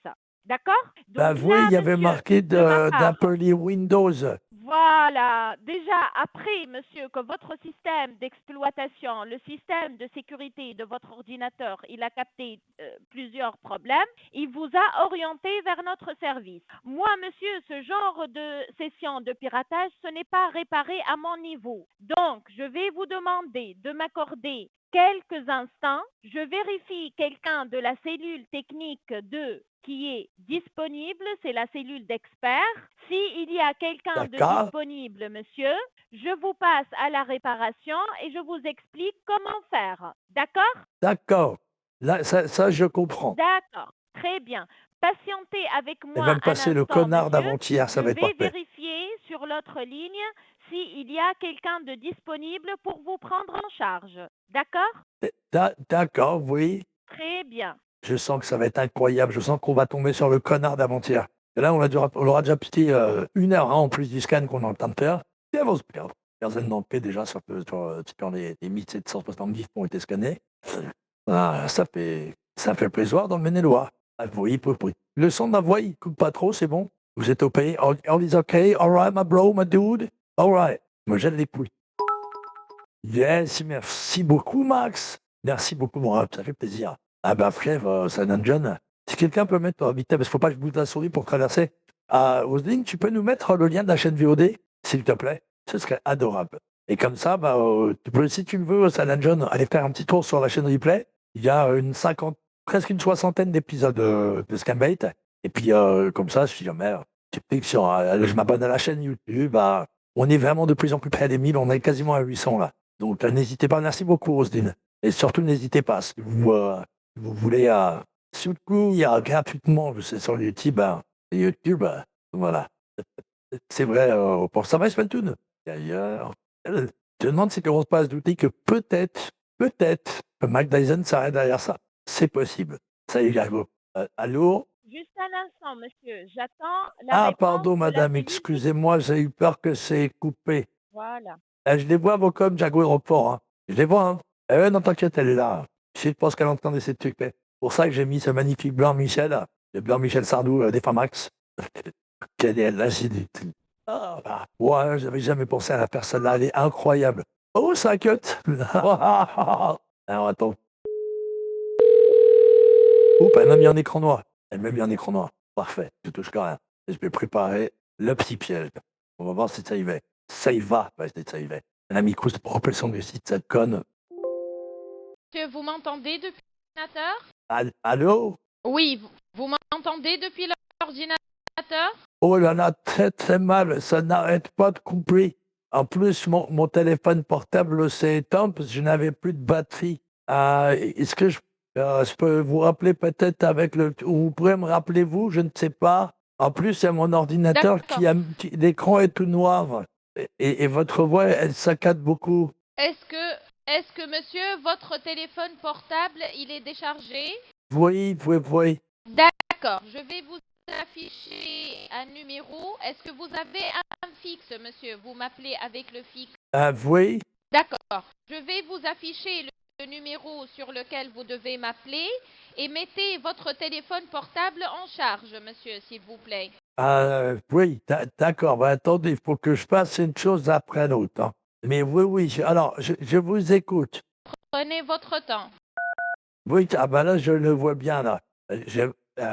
D'accord? Bah Donc oui, il là, y avait monsieur, marqué de ma part, d'appeler Windows. voilà, déjà après, monsieur, que votre système d'exploitation, le système de sécurité de votre ordinateur, il a capté plusieurs problèmes, il vous a orienté vers notre service. Moi, monsieur, ce genre de session de piratage, ce n'est pas réparé à mon niveau. Donc, je vais vous demander de m'accorder quelques instants. Je vérifie quelqu'un de la cellule technique 2 qui est disponible, c'est la cellule d'experts. S'il y a quelqu'un de D'accord, disponible, monsieur, je vous passe à la réparation et je vous explique comment faire. D'accord? d'accord. Là, ça, je comprends. D'accord. Très bien. Patientez avec Elle va moi me un passer le instant, connard monsieur. d'avant-hier, Je ça va être vais parfait. vérifier sur l'autre ligne s'il y a quelqu'un de disponible pour vous prendre en charge. D'accord? D'accord, oui. Très bien. Je sens que ça va être incroyable. Je sens qu'on va tomber sur le connard d'avant-hier. Et là, on aura déjà pité 1 heure, hein, en plus du scan qu'on est en train de faire. Et elles vont se perdre. Quinzaine d'entrées déjà, sur les 1770 qui ont été scannés. Ah, ça fait plaisir dans le Maine-et-Loire. Ah, oui, oui. Le son de ma voix, il coupe pas trop, c'est bon. Vous êtes au pays. All is okay. All right, my bro, my dude. All right. Me jette les couilles. Yes, merci beaucoup, Max. Merci beaucoup, mon rap, ça fait plaisir. Ah ben, Flève, San John, si quelqu'un peut mettre vite, parce qu'il ne faut pas que je bouge la souris pour traverser. Osline, tu peux nous mettre le lien de la chaîne VOD, s'il te plaît? Ce serait adorable. Et comme ça, bah, tu peux, si tu le veux, San John, aller faire un petit tour sur la chaîne replay. Il y a presque une soixantaine d'épisodes de Scambait. Et puis, comme ça, si jamais tu cliques sur, je m'abonne à la chaîne YouTube, on est vraiment de plus en plus près des 1000, on est quasiment à 800 là. Donc, n'hésitez pas. Merci beaucoup, Roselyne. Et surtout, n'hésitez pas. Si vous voulez soutenir gratuitement, c'est sur YouTube, voilà. C'est vrai, pour ça va, Spentoun. D'ailleurs, je demande si on se passe douter que peut-être, que Mike Dyson s'arrête derrière ça. C'est possible. Ça y est, Gargo. Allô? Juste un instant, monsieur. J'attends la Ah, réponse pardon, de la madame, cellule. excusez-moi, j'ai eu peur que c'est coupé. Voilà. Je les vois, vos coms, Jago Aéroport. Hein. Je les vois. Hein. Non, t'inquiète, elle est là. Je pense qu'elle entend ces trucs. C'est pour ça que j'ai mis ce magnifique blanc Michel, le blanc Michel Sardou des Famax. Quelle est l'acidité. Ah, bah, ouais, j'avais jamais pensé à la personne là. Elle est incroyable. Oh, ça cut. Alors, attends. Oups, elle m'a mis un écran noir. Elle m'a mis un écran noir. Parfait, je touche qu'à rien. Et je vais préparer le petit piège. On va voir si ça y va. Ça y va, ça y va. Un ami Cruz pour rappeler son du site, cette conne. Monsieur, vous m'entendez depuis l'ordinateur? Allô? Oui, vous m'entendez depuis l'ordinateur? Oh là là, très très mal, ça n'arrête pas de couper. En plus, mon téléphone portable s'est éteint parce que je n'avais plus de batterie. Est-ce que je peux vous rappeler peut-être avec le... Ou vous pourrez me rappeler vous, je ne sais pas. En plus, c'est mon ordinateur l'écran est tout noir. Et votre voix, elle saccade beaucoup. Est-ce que, monsieur, votre téléphone portable, il est déchargé? Oui. D'accord, je vais vous afficher un numéro. Est-ce que vous avez un fixe, monsieur? Vous m'appelez avec le fixe? Oui. D'accord, je vais vous afficher le numéro sur lequel vous devez m'appeler et mettez votre téléphone portable en charge, monsieur, s'il vous plaît. Oui, d'accord. Ben, attendez, il faut que je fasse une chose après l'autre. Hein. Mais oui, alors, je vous écoute. Prenez votre temps. Oui, là, je le vois bien, là.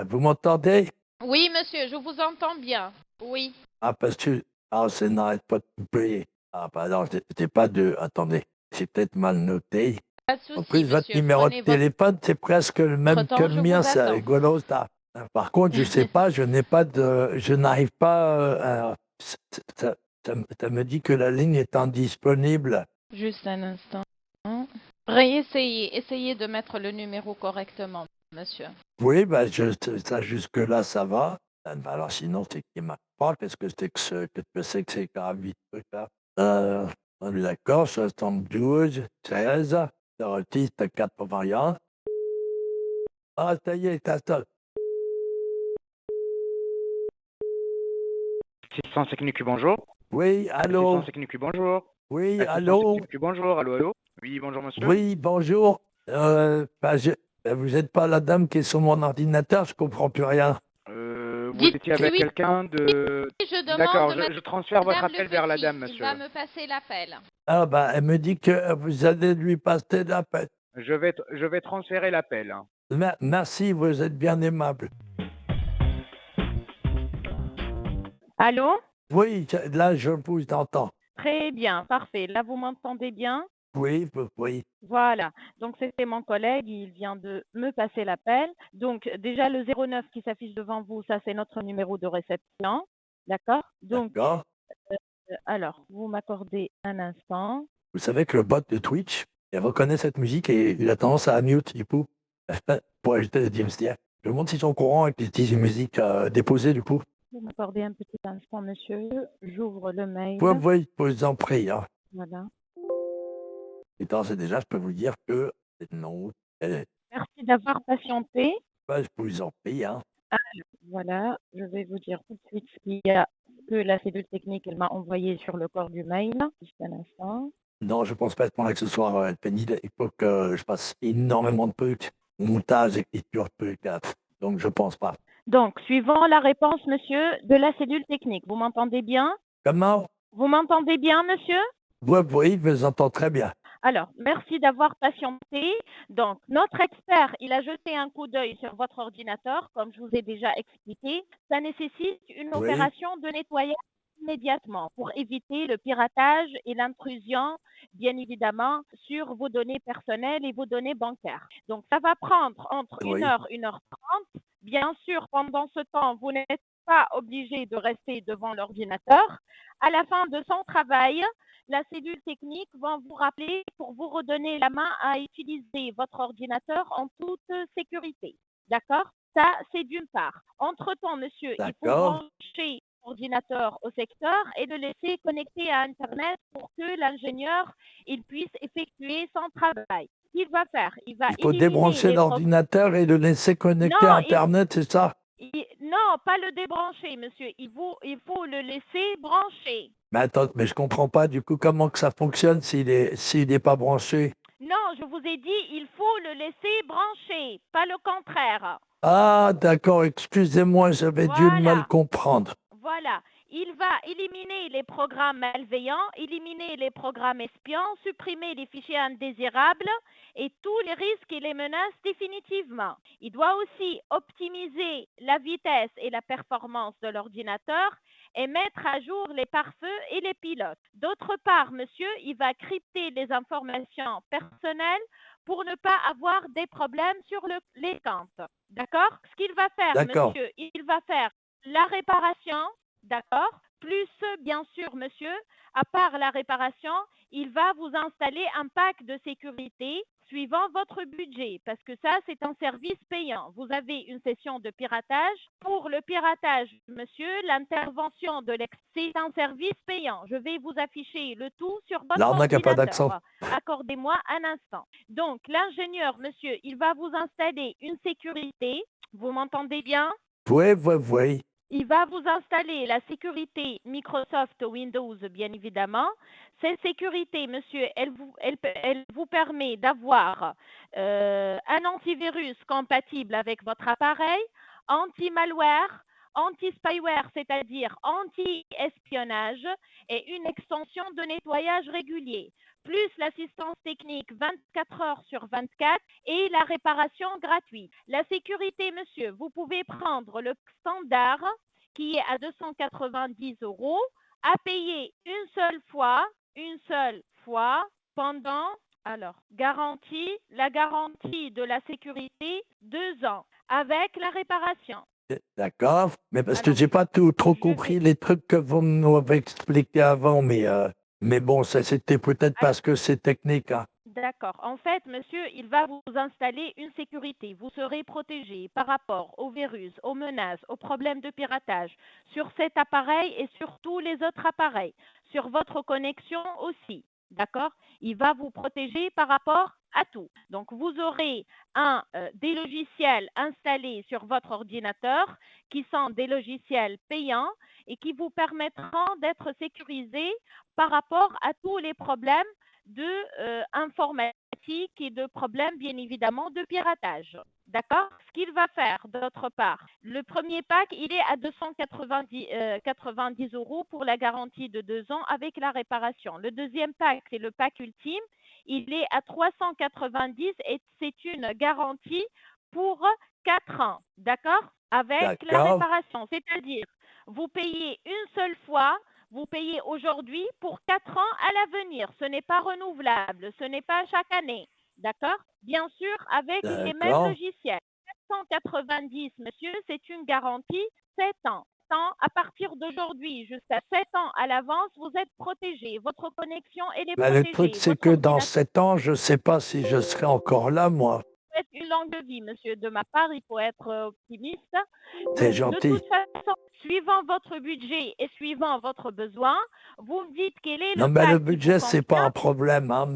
Vous m'entendez? Oui, monsieur, je vous entends bien. Oui. Parce que... ça n'arrête pas de couper. Non, c'était pas deux. Attendez, j'ai peut-être mal noté. Pas de En souci, plus, votre monsieur. numéro de Prenez téléphone, c'est presque le même temps, que le je mien, vous c'est attends. rigolo, ça. Par contre, je sais pas, je n'arrive pas ça me dit que la ligne est indisponible. Juste un instant. Essayez de mettre le numéro correctement, monsieur. Oui, ça jusque-là, ça va. Alors sinon, c'est qui m'a pas qu'est-ce que c'est que ce qu'est-ce que c'est que ces gravites, trucs là? On est d'accord, 72, 16, 06, 81. Ah, ça y est, ça sonne. 605 NQ, bonjour. Oui, allô? 605 NQ, bonjour. Oui, 605 allô? NQ, bonjour. Allô, allô. Oui, bonjour, monsieur. Oui, bonjour. Vous n'êtes pas la dame qui est sur mon ordinateur, je comprends plus rien. Vous Dites étiez avec oui. quelqu'un de... Je demande D'accord, Madame je transfère votre Le appel vers la Petit. dame, Il monsieur. va me passer l'appel. Ah bah, elle me dit que vous allez lui passer l'appel. Je vais transférer l'appel. Merci, vous êtes bien aimable. Allô? Oui, là, je vous entends. Très bien, parfait. Là, vous m'entendez bien? Oui, oui. Voilà. Donc, c'était mon collègue, il vient de me passer l'appel. Donc, déjà, le 09 qui s'affiche devant vous, ça, c'est notre numéro de réception. D'accord? Donc, D'accord. alors, vous m'accordez un instant. Vous savez que le bot de Twitch, il reconnaît cette musique et il a tendance à mute, du coup, pour ajouter le James Deere. Je me demande s'ils sont au courant avec les musiques déposées, du coup. Vous m'accordez un petit instant, monsieur. J'ouvre le mail. Oui, je vous en prie. Hein. Voilà. Et d'ores et déjà, je peux vous dire que non. Merci d'avoir patienté. Je vous en prie. Hein. Voilà, je vais vous dire tout de suite ce qu'il y a que la cellule technique elle m'a envoyé sur le corps du mail. Juste un instant. Non, je pense pas être que ce soit pénible. Il faut que je fasse énormément de trucs. Montage, écriture, trucs. Donc, je pense pas. Donc, suivant la réponse, monsieur, de la cellule technique, vous m'entendez bien? Comment? Vous m'entendez bien, monsieur? Oui, je vous entends très bien. Alors, merci d'avoir patienté. Donc, notre expert, il a jeté un coup d'œil sur votre ordinateur, comme je vous ai déjà expliqué. Ça nécessite une opération de nettoyage immédiatement pour éviter le piratage et l'intrusion, bien évidemment, sur vos données personnelles et vos données bancaires. Donc, ça va prendre entre 1 heure, 1h30. Bien sûr, pendant ce temps, vous n'êtes pas obligé de rester devant l'ordinateur. À la fin de son travail, la cellule technique va vous rappeler pour vous redonner la main à utiliser votre ordinateur en toute sécurité. D'accord? Ça, c'est d'une part. Entre-temps, monsieur, il faut brancher l'ordinateur au secteur et le laisser connecté à Internet pour que l'ingénieur il puisse effectuer son travail. Qu'il va faire? Il faut débrancher l'ordinateur et le laisser connecter à Internet, c'est ça? Non, pas le débrancher, monsieur. Il faut le laisser brancher. Mais attends, mais je comprends pas du coup comment que ça fonctionne s'il est pas branché. Non, je vous ai dit, il faut le laisser brancher, pas le contraire. Ah, d'accord, excusez-moi, j'avais dû mal comprendre. Voilà. Il va éliminer les programmes malveillants, éliminer les programmes espions, supprimer les fichiers indésirables et tous les risques et les menaces définitivement. Il doit aussi optimiser la vitesse et la performance de l'ordinateur et mettre à jour les pare-feux et les pilotes. D'autre part, monsieur, il va crypter les informations personnelles pour ne pas avoir des problèmes sur les comptes. D'accord? Ce qu'il va faire, monsieur, il va faire la réparation. D'accord? Plus, bien sûr, monsieur, à part la réparation, il va vous installer un pack de sécurité suivant votre budget, parce que ça, c'est un service payant. Vous avez une session de piratage. Pour le piratage, monsieur, l'intervention de c'est un service payant. Je vais vous afficher le tout sur votre ordinateur. Pas d'accent. Accordez-moi un instant. Donc, l'ingénieur, monsieur, il va vous installer une sécurité. Vous m'entendez bien? Oui. Il va vous installer la sécurité Microsoft Windows, bien évidemment. Cette sécurité, monsieur, elle vous permet d'avoir un antivirus compatible avec votre appareil, anti-malware, anti-spyware, c'est-à-dire anti-espionnage, et une extension de nettoyage régulier, plus l'assistance technique 24 heures sur 24 et la réparation gratuite. La sécurité, monsieur, vous pouvez prendre le standard qui est à 290 €, à payer une seule fois pendant, la garantie de la sécurité 2 ans avec la réparation. D'accord, mais parce que j'ai pas trop compris les trucs que vous m'avez expliqués avant, mais bon, ça c'était peut-être parce que c'est technique. Hein. D'accord. En fait, monsieur, il va vous installer une sécurité. Vous serez protégé par rapport aux virus, aux menaces, aux problèmes de piratage sur cet appareil et sur tous les autres appareils, sur votre connexion aussi. D'accord? Il va vous protéger par rapport à tout. Donc, vous aurez des logiciels installés sur votre ordinateur qui sont des logiciels payants et qui vous permettront d'être sécurisés par rapport à tous les problèmes de informatique et de problèmes, bien évidemment, de piratage. D'accord? Ce qu'il va faire, d'autre part, le premier pack, il est à 290 € pour la garantie de 2 ans avec la réparation. Le deuxième pack, c'est le pack ultime, il est à 390 et c'est une garantie pour 4 ans. D'accord? Avec la D'accord. réparation, c'est-à-dire, vous payez une seule fois, vous payez aujourd'hui pour 4 ans à l'avenir. Ce n'est pas renouvelable, ce n'est pas chaque année. D'accord? Bien sûr, avec les mêmes D'accord. logiciels. 490, monsieur, c'est une garantie 7 ans. À partir d'aujourd'hui jusqu'à 7 ans à l'avance, vous êtes protégé. Votre connexion, elle est Bah, le truc, protégée. c'est Votre que dans ordinateur 7 ans, je ne sais pas si je serai encore là, moi. souhaite une longue vie, monsieur. De ma part, il faut être optimiste. C'est Donc, de gentil. toute façon, suivant votre budget et suivant votre besoin, vous me dites quel est Non, le mais le pack qui vous budget, c'est pas convient. un problème, hein,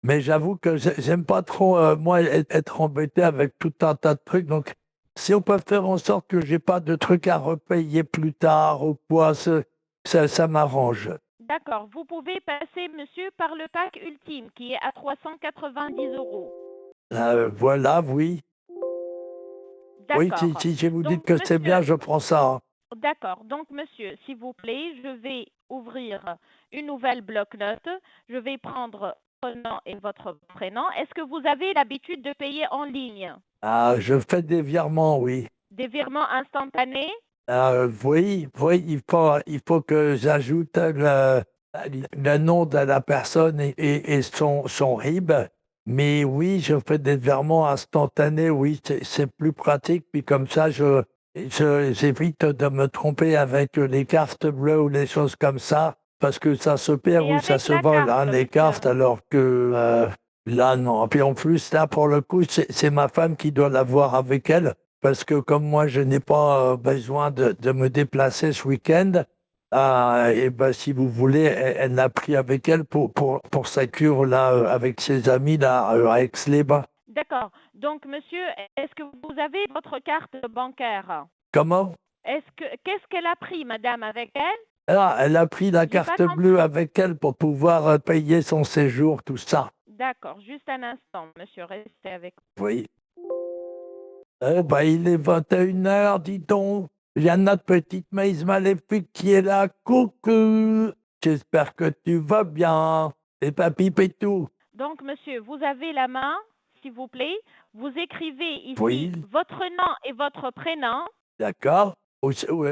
mais j'avoue que j'aime pas trop, moi, être embêté avec tout un tas de trucs. Donc, si on peut faire en sorte que j'ai pas de trucs à repayer plus tard ou quoi, ça m'arrange. D'accord. Vous pouvez passer, monsieur, par le pack ultime qui est à 390 €. Voilà, oui. Oui, D'accord. si vous dites Donc, que c'est monsieur, bien, je prends ça, hein. d'accord. Donc, monsieur, s'il vous plaît, je vais ouvrir une nouvelle bloc-notes. Je vais prendre votre nom et votre prénom. Est-ce que vous avez l'habitude de payer en ligne? Ah, je fais des virements, oui. Des virements instantanés? Oui, il faut que j'ajoute le nom de la personne et son RIB. Mais oui, je fais des virements instantanés, oui, c'est plus pratique. Puis comme ça, j'évite de me tromper avec les cartes bleues ou les choses comme ça, parce que ça se perd Et ou ça avec se la vole, carte, hein, les monsieur. cartes, alors que là, non. Puis en plus, là, pour le coup, c'est ma femme qui doit l'avoir avec elle. Parce que comme moi, je n'ai pas besoin de me déplacer ce week-end, et ben, si vous voulez, elle l'a pris avec elle pour sa cure là, avec ses amis là, à Aix-les-Bains. D'accord. Donc, monsieur, est-ce que vous avez votre carte bancaire? Comment? Qu'est-ce qu'elle a pris, madame, avec elle? Ah, elle a pris la J'ai pas carte bleue avec elle pour pouvoir payer son séjour, tout ça. D'accord. Juste un instant, monsieur. Restez avec Oui. Oh, bah, il est 21h, dis donc. Il y a notre petite Maïs Maléfique qui est là. Coucou. J'espère que tu vas bien. Et papy Pétou. Donc, monsieur, vous avez la main, s'il vous plaît. Vous écrivez ici Oui. votre nom et votre prénom D'accord.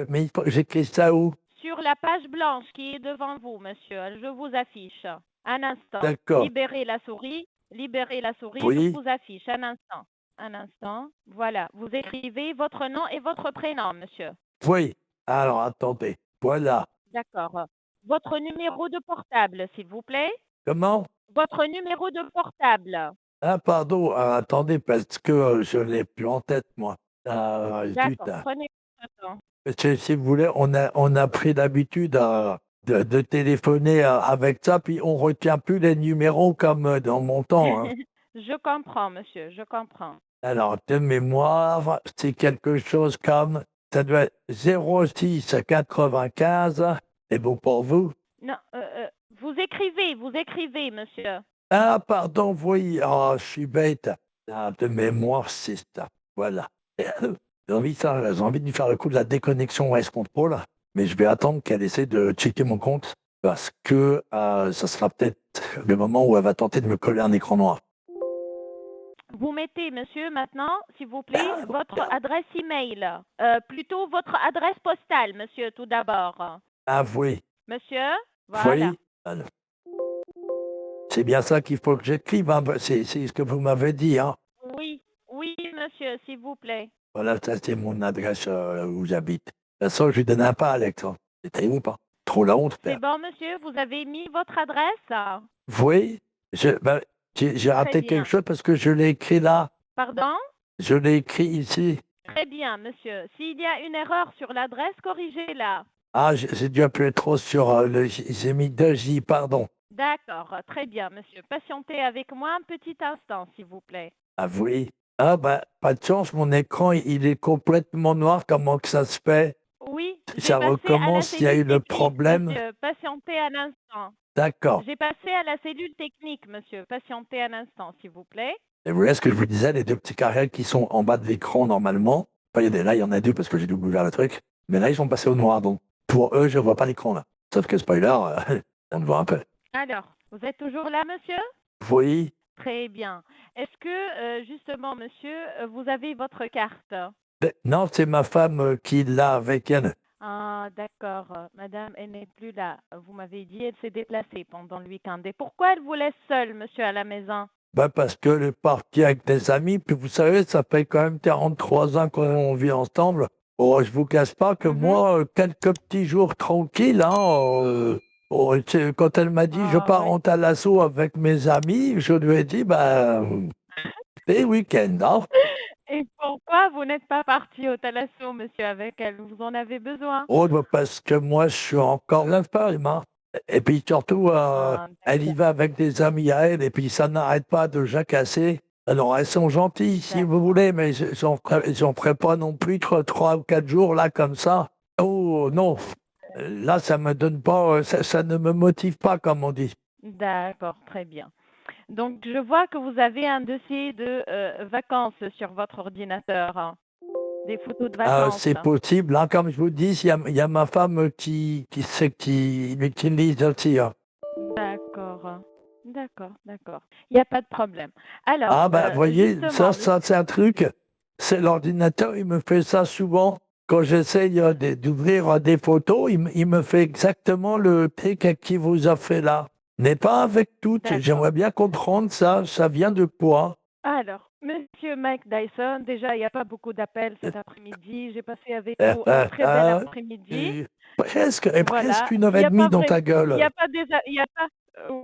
Mais j'écris ça où? sur la page blanche qui est devant vous, monsieur. Je vous affiche. Un instant. D'accord. Libérez la souris. Libérez la souris. Oui. Je vous affiche. Un instant. Un instant. Voilà. Vous écrivez votre nom et votre prénom, monsieur. Oui. Alors, attendez. Voilà. D'accord. Votre numéro de portable, s'il vous plaît. Comment? Votre numéro de portable. Ah, pardon. Attendez, parce que je ne l'ai plus en tête, moi. D'accord. Putain. Prenez votre temps. Si vous voulez, on a pris l'habitude de téléphoner avec ça, puis on retient plus les numéros comme dans mon temps, hein. Je comprends, monsieur. Je comprends. Alors, de mémoire, c'est quelque chose comme, ça doit être 06 95. C'est bon pour vous? Non, vous écrivez, monsieur. Ah, pardon, oui, oh, je suis bête. Ah, de mémoire, c'est ça. Voilà. J'ai envie de lui faire le coup de la déconnexion OS Control, mais je vais attendre qu'elle essaie de checker mon compte, parce que ça sera peut-être le moment où elle va tenter de me coller un écran noir. Vous mettez, monsieur, maintenant, s'il vous plaît, votre adresse email. Plutôt votre adresse postale, monsieur, tout d'abord. Ah oui, Monsieur, voilà. oui. Alors, c'est bien ça qu'il faut que j'écrive, hein. C'est ce que vous m'avez dit, hein. Oui, oui, monsieur, s'il vous plaît. Voilà, ça c'est mon adresse où j'habite. De toute façon, je lui donne pas, Alex. Hein. C'est ou pas? Trop la honte, C'est père. bon, monsieur, vous avez mis votre adresse? Oui, J'ai raté bien. quelque chose parce que je l'ai écrit là. Pardon? Je l'ai écrit ici. Très bien, monsieur. S'il y a une erreur sur l'adresse, corrigez-la. Ah, j'ai dû appuyer trop sur le J. J'ai mis 2J, pardon. D'accord, très bien, monsieur. Patientez avec moi un petit instant, s'il vous plaît. Ah oui. Ah ben, pas de chance, mon écran, il est complètement noir. Comment que ça se fait? Oui, j'ai Ça passé à la recommence, il y a eu cellule le technique, problème. monsieur. Patientez un instant. D'accord. J'ai passé à la cellule technique, monsieur. Patientez un instant, s'il vous plaît. Et vous voyez ce que je vous disais, les deux petits carrés qui sont en bas de l'écran normalement. Enfin, là, il y en a deux parce que j'ai dû ouvrir le truc. Mais là, ils sont passés au noir. Donc, pour eux, je ne vois pas l'écran là. Sauf que spoiler, on le voit un peu. Alors, vous êtes toujours là, monsieur? Oui. Très bien. Est-ce que, justement, monsieur, vous avez votre carte? Non, c'est ma femme qui l'a avec elle. Ah, d'accord. Madame, elle n'est plus là. Vous m'avez dit, elle s'est déplacée pendant le week-end. Et pourquoi elle vous laisse seule, monsieur, à la maison? Ben parce que le parti avec des amis, puis vous savez, ça fait quand même 43 ans qu'on vit ensemble. Oh, je vous cache pas que moi, quelques petits jours tranquilles, hein, quand elle m'a dit je pars en thalasso avec mes amis, je lui ai dit, c'est week-end, hein. Et pourquoi vous n'êtes pas parti au thalasso, monsieur, avec elle? Vous en avez besoin? Oh, parce que moi, je suis encore la femme, hein. Et puis surtout, elle y va avec des amis à elle, et puis ça n'arrête pas de jacasser. Alors, elles sont gentilles, si vous voulez, mais j'en ferai pas non plus 3 ou 4 jours, là, comme ça. Oh, non. Là, ça me donne pas, ça ne me motive pas, comme on dit. D'accord, très bien. Donc, je vois que vous avez un dossier de vacances sur votre ordinateur, hein. Des photos de vacances. C'est possible, hein, comme je vous dis, il y a ma femme qui l'utilise aussi, hein. D'accord, d'accord. Il n'y a pas de problème. Alors, vous voyez, justement, ça c'est un truc, c'est l'ordinateur, il me fait ça souvent. Quand j'essaye d'ouvrir des photos, il me fait exactement le truc qui vous a fait là. Mais pas avec toutes. D'accord. J'aimerais bien comprendre ça vient de quoi? Alors, monsieur Mike Dyson, déjà, il n'y a pas beaucoup d'appels cet après-midi. J'ai passé avec vous un très bel après-midi. Presque 1h30 Il y a pas dans vrai- ta gueule. Il n'y a pas des a- il y a pas,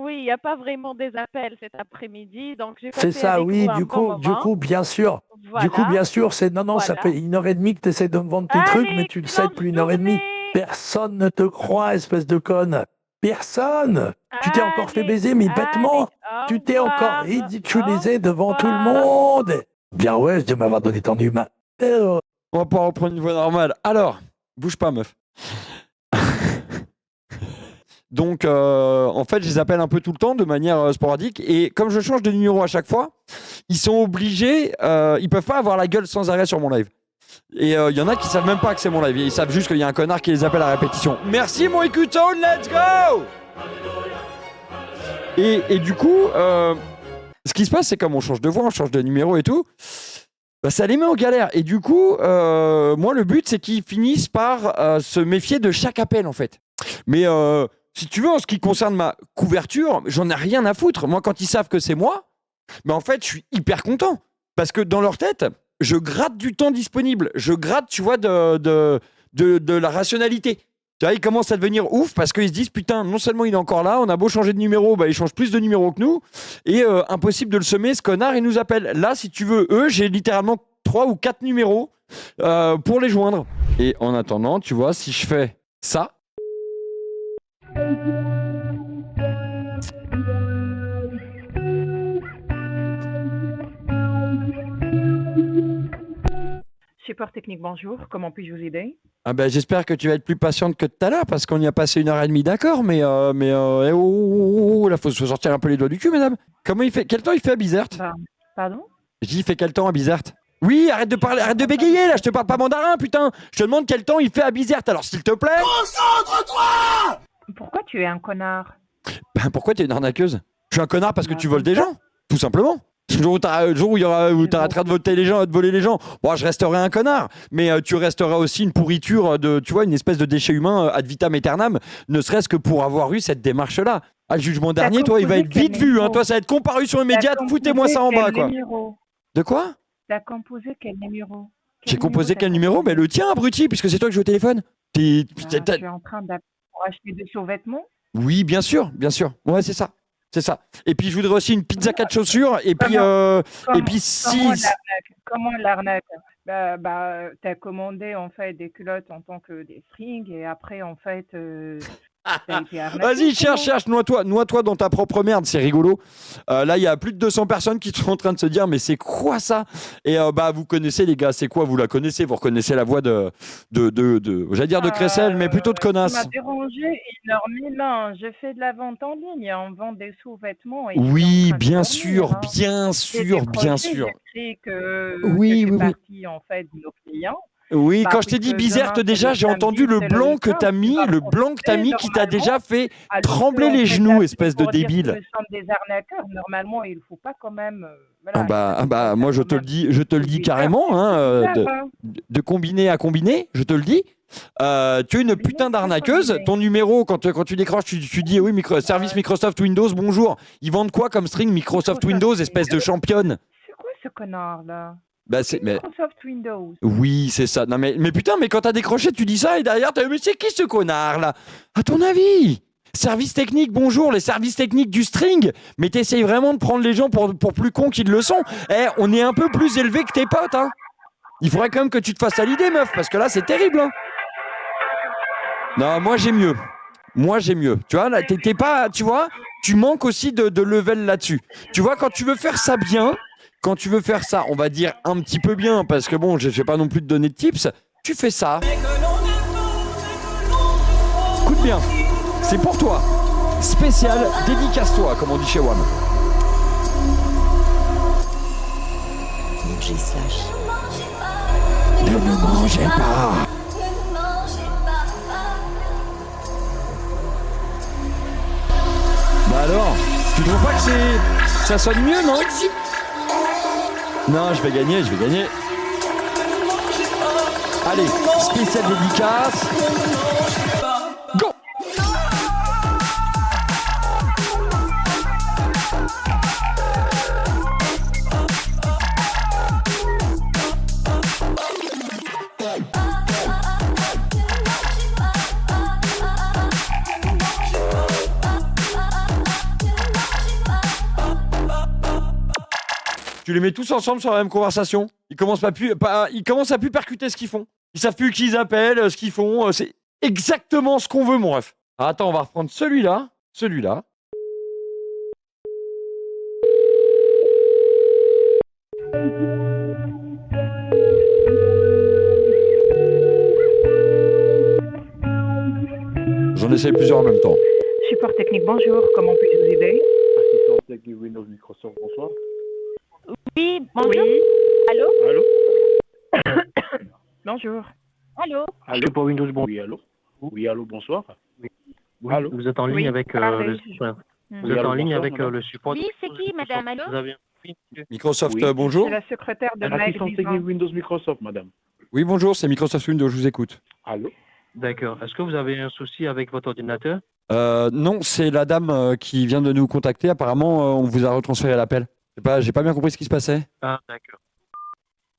oui, il n'y a pas vraiment des appels cet après-midi, donc j'ai C'est passé ça, avec oui, vous un du bon coup, moment. bien sûr. Du coup, Voilà. bien sûr, non, ça Voilà. fait 1h30 que tu essaies de me vendre tes trucs, mais Allez, tu le sais depuis 1h30. journée. Personne ne te croit, espèce de conne. Personne. Tu t'es encore fait baiser, mais bêtement. Allez, Tu au t'es encore revoir, ridiculisé au devant tout le revoir. monde. Bien ouais, je dois m'avoir donné ton humain. On va pas reprendre une voix normale. Alors, bouge pas, meuf. Donc, en fait, je les appelle un peu tout le temps de manière sporadique. Et comme je change de numéro à chaque fois, ils sont obligés, ils peuvent pas avoir la gueule sans arrêt sur mon live. Et il y en a qui savent même pas que c'est mon live. Ils savent juste qu'il y a un connard qui les appelle à répétition. Merci mon Ikuton, let's go! Et du coup, ce qui se passe, c'est comme on change de voix, on change de numéro et tout, ça les met en galère. Et du coup, moi, le but, c'est qu'ils finissent par se méfier de chaque appel, en fait. Mais si tu veux, en ce qui concerne ma couverture, j'en ai rien à foutre. Moi, quand ils savent que c'est moi, en fait, je suis hyper content. Parce que dans leur tête, je gratte du temps disponible. Je gratte, tu vois, de la rationalité. Tu vois, ils commencent à devenir ouf parce qu'ils se disent, putain, non seulement il est encore là, on a beau changer de numéro, il change plus de numéros que nous, et impossible de le semer, ce connard, il nous appelle. Là, si tu veux, eux, j'ai littéralement 3 ou 4 numéros pour les joindre. Et en attendant, tu vois, si je fais ça, Support technique, bonjour. Comment puis-je vous aider? j'espère que tu vas être plus patiente que tout à l'heure parce qu'on y a passé 1h30, d'accord, mais là, faut se sortir un peu les doigts du cul, mesdames. Comment il fait? Quel temps il fait à Bizerte? Pardon? Je dis, il fait quel temps à Bizerte? Oui, arrête de parler, arrête de bégayer, là, je te parle pas mandarin, putain. Je te demande quel temps il fait à Bizerte, alors s'il te plaît. Concentre-toi! Pourquoi tu es un connard? Pourquoi t'es une arnaqueuse? Je suis un connard parce que tu voles des gens, tout simplement. Le jour où t'arrêteras de voler les gens, je resterai un connard, mais tu resteras aussi une pourriture tu vois, une espèce de déchet humain ad vitam aeternam, ne serait-ce que pour avoir eu cette démarche-là. Le jugement dernier, toi, il va être vite vu, hein, toi, ça va être comparu sur les médias, foutez-moi ça en bas, quoi. De quoi? T'as composé quel numéro? J'ai composé quel numéro? Le tien, abruti, puisque c'est toi que je joue au téléphone. Tu es en train d'appeler pour acheter des sous-vêtements? Oui, bien sûr, ouais, c'est ça. C'est ça. Et puis je voudrais aussi une pizza 4 chaussures. Et puis, Comment l'arnaque? T'as commandé en fait des culottes en tant que des strings et après en fait t'as été arnaqué. Vas-y, sinon. cherche, noie-toi dans ta propre merde, c'est rigolo. Là, il y a plus de 200 personnes qui sont en train de se dire, mais c'est quoi ça? Et vous connaissez les gars, c'est quoi? Vous la connaissez, vous reconnaissez la voix de j'allais dire de Cressel, mais plutôt de Ça connasse. m'a dérangé énormément. Je fais de la vente en ligne, on vend des sous-vêtements. Et Oui, je suis en train de dormir, hein. bien J'ai sûr. décroché, j'ai écrit que Oui, je fais oui. partie en fait de nos clients. Oui, Bah, quand je t'ai dit puisque Bizerte, demain, déjà, c'est j'ai le entendu samedi, le c'est blanc le que week-end, t'as mis, tu vas le blanc que t'as mis qui t'a déjà fait trembler les genoux, espèce de débile. Nous sommes des arnaqueurs. Normalement, il ne faut pas quand même. Moi je te le dis carrément, hein, de combiné à combiné, je te le dis. Tu es une putain d'arnaqueuse. Ton numéro, quand tu décroches, tu dis oui, service Microsoft Windows, bonjour. Ils vendent quoi comme string Microsoft Windows, espèce de championne? C'est quoi ce connard là? Mais Microsoft Windows. oui, c'est ça. Non mais putain, mais quand t'as décroché, tu dis ça et derrière mais c'est qui ce connard là? À ton avis? Service technique, bonjour, les services techniques du string. Mais t'essayes vraiment de prendre les gens pour plus cons qu'ils le sont. On est un peu plus élevé que tes potes, hein. Il faudrait quand même que tu te fasses à l'idée, meuf, parce que là, c'est terrible, hein. Non, moi, j'ai mieux. Tu vois, là, t'es pas, tu vois, tu manques aussi de level là-dessus. Tu vois, quand tu veux faire ça bien, on va dire un petit peu bien, parce que bon, je vais pas non plus te donner de tips, tu fais ça. Écoute bien. C'est pour toi. Spécial, dédicace-toi, comme on dit chez WAM. Ne mangez pas. Bah alors, tu trouves pas que ça sonne mieux, non? Non, je vais gagner. Allez, spécial dédicace. Go! Tu les mets tous ensemble sur la même conversation. Ils commencent à plus percuter ce qu'ils font. Ils savent plus qui ils appellent, ce qu'ils font. C'est exactement ce qu'on veut, mon ref. Alors, attends, on va reprendre celui-là. J'en essaye plusieurs en même temps. Support technique, bonjour. Comment puis-je vous aider? Assistant technique Windows Microsoft, bonsoir. Oui, bonjour. Oui. Allô? Bonjour. Allô? Allô pour Windows, bon. Oui, allô. Oui, allô, bonsoir. Oui. Allô. Vous êtes en ligne avec le support. Vous êtes en ligne avec le support. Oui, c'est qui, madame? Allô? Vous avez... Microsoft, Oui. bonjour. C'est la secrétaire de Mike Assistant Dizon. technique Windows Microsoft, madame. Oui, bonjour, c'est Microsoft Windows, je vous écoute. Allô. D'accord. Est-ce que vous avez un souci avec votre ordinateur? Non, c'est la dame qui vient de nous contacter. Apparemment, on vous a retransféré l'appel. J'ai pas bien compris ce qui se passait. Ah, d'accord.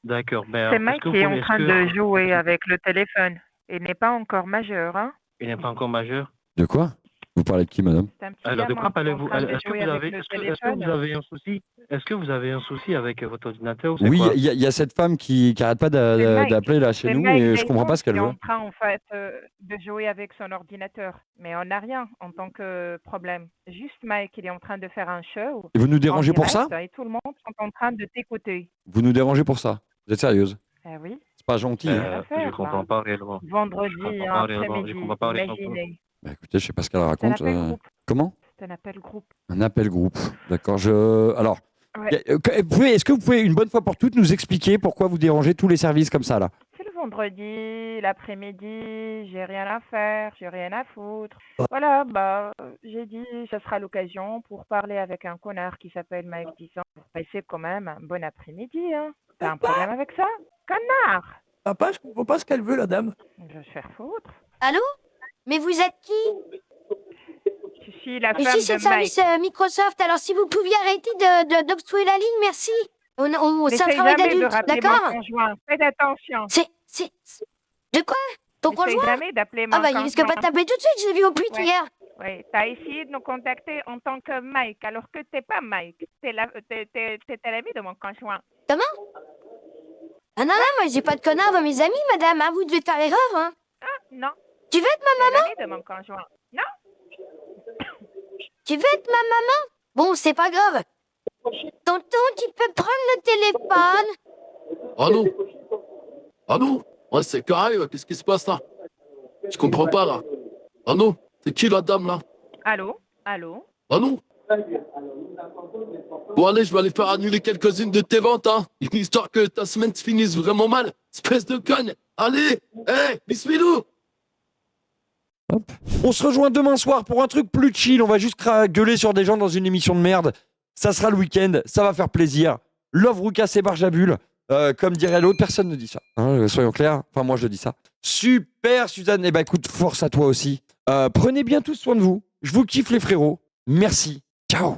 D'accord. Ben, C'est Mike qui est en train de jouer avec le téléphone. Il n'est pas encore majeur, hein? Il n'est pas encore majeur? De quoi? Vous parlez de qui, madame? C'est un petit Alors, de gamin quoi qui est en parlez-vous? train de Est-ce que jouer vous avec avez, le est-ce que téléphone. vous avez un souci? Est-ce que vous avez un souci avec votre ordinateur ou c'est Oui, quoi? il y a cette femme qui arrête pas C'est Mike. d'appeler là chez C'est nous Mike et je comprends Dizon pas ce qu'elle qui est veut. en train, en fait, de jouer avec son ordinateur. Mais on n'a rien en tant que problème. Juste Mike, il est en train de faire un show. Et vous nous dérangez en pour ça? direct, et tout le monde est en train de t'écouter. Vous nous dérangez pour ça? Vous êtes sérieuse? Eh oui. C'est pas gentil. Hein. Je comprends pas réellement. Vendredi, Je comprends pas réellement. imaginez. Bah, écoutez, je sais pas ce qu'elle C'est un raconte. appel groupe. Comment? C'est un appel groupe. Un appel groupe. D'accord. Alors, Ouais. est-ce que vous pouvez une bonne fois pour toutes nous expliquer pourquoi vous dérangez tous les services comme ça là? C'est le vendredi, l'après-midi, j'ai rien à faire, j'ai rien à foutre. Voilà, j'ai dit ça sera l'occasion pour parler avec un connard qui s'appelle Mike Dizon pour passer quand même un bon après-midi, hein. T'as un problème avec ça? Connard! Papa, je comprends pas ce qu'elle veut, la dame. Je vais se faire foutre. Allô? Mais vous êtes qui? Je suis la femme Ici, c'est de le Mike. service Microsoft. Alors, si vous pouviez arrêter d'obstruer la ligne, merci. C'est un N'essaye travail jamais de d'adulte, rappeler d'accord? mon conjoint. Faites attention. De quoi? Ton N'essaye conjoint? jamais d'appeler mon Ah bah, il risque pas de conjoint. t'appeler tout de suite, je l'ai vu au pute Ouais. hier. Oui, tu as essayé de nous contacter en tant que Mike, alors que t'es pas Mike. T'es l'ami de mon conjoint. Comment? Ah non, non, moi j'ai pas de connard dans mes amis, madame, hein, vous devez faire l'erreur, hein. Ah, non. Tu veux être ma maman? L'ami de mon conjoint. Non. Tu veux être ma maman? Bon, c'est pas grave. Tonton, tu peux prendre le téléphone? Ah non. Ah non. Ouais, c'est carré, qu'est-ce qui se passe là? Je comprends pas là. Ah non. C'est qui la dame là? Allô? Allô? Ah non. Bon allez, je vais aller faire annuler quelques-unes de tes ventes, hein. Histoire que ta semaine se finisse vraiment mal. Espèce de conne. Allez. Hé, bismilou. On se rejoint demain soir pour un truc plus chill. On va juste gueuler sur des gens dans une émission de merde. Ça sera le week-end. Ça va faire plaisir. Love Roucas et Barjabul. Comme dirait l'autre, personne ne dit ça. Hein, soyons clairs. Enfin, moi, je dis ça. Super, Suzanne. Eh ben, écoute, force à toi aussi. Prenez bien tous soin de vous. Je vous kiffe, les frérots. Merci. Ciao.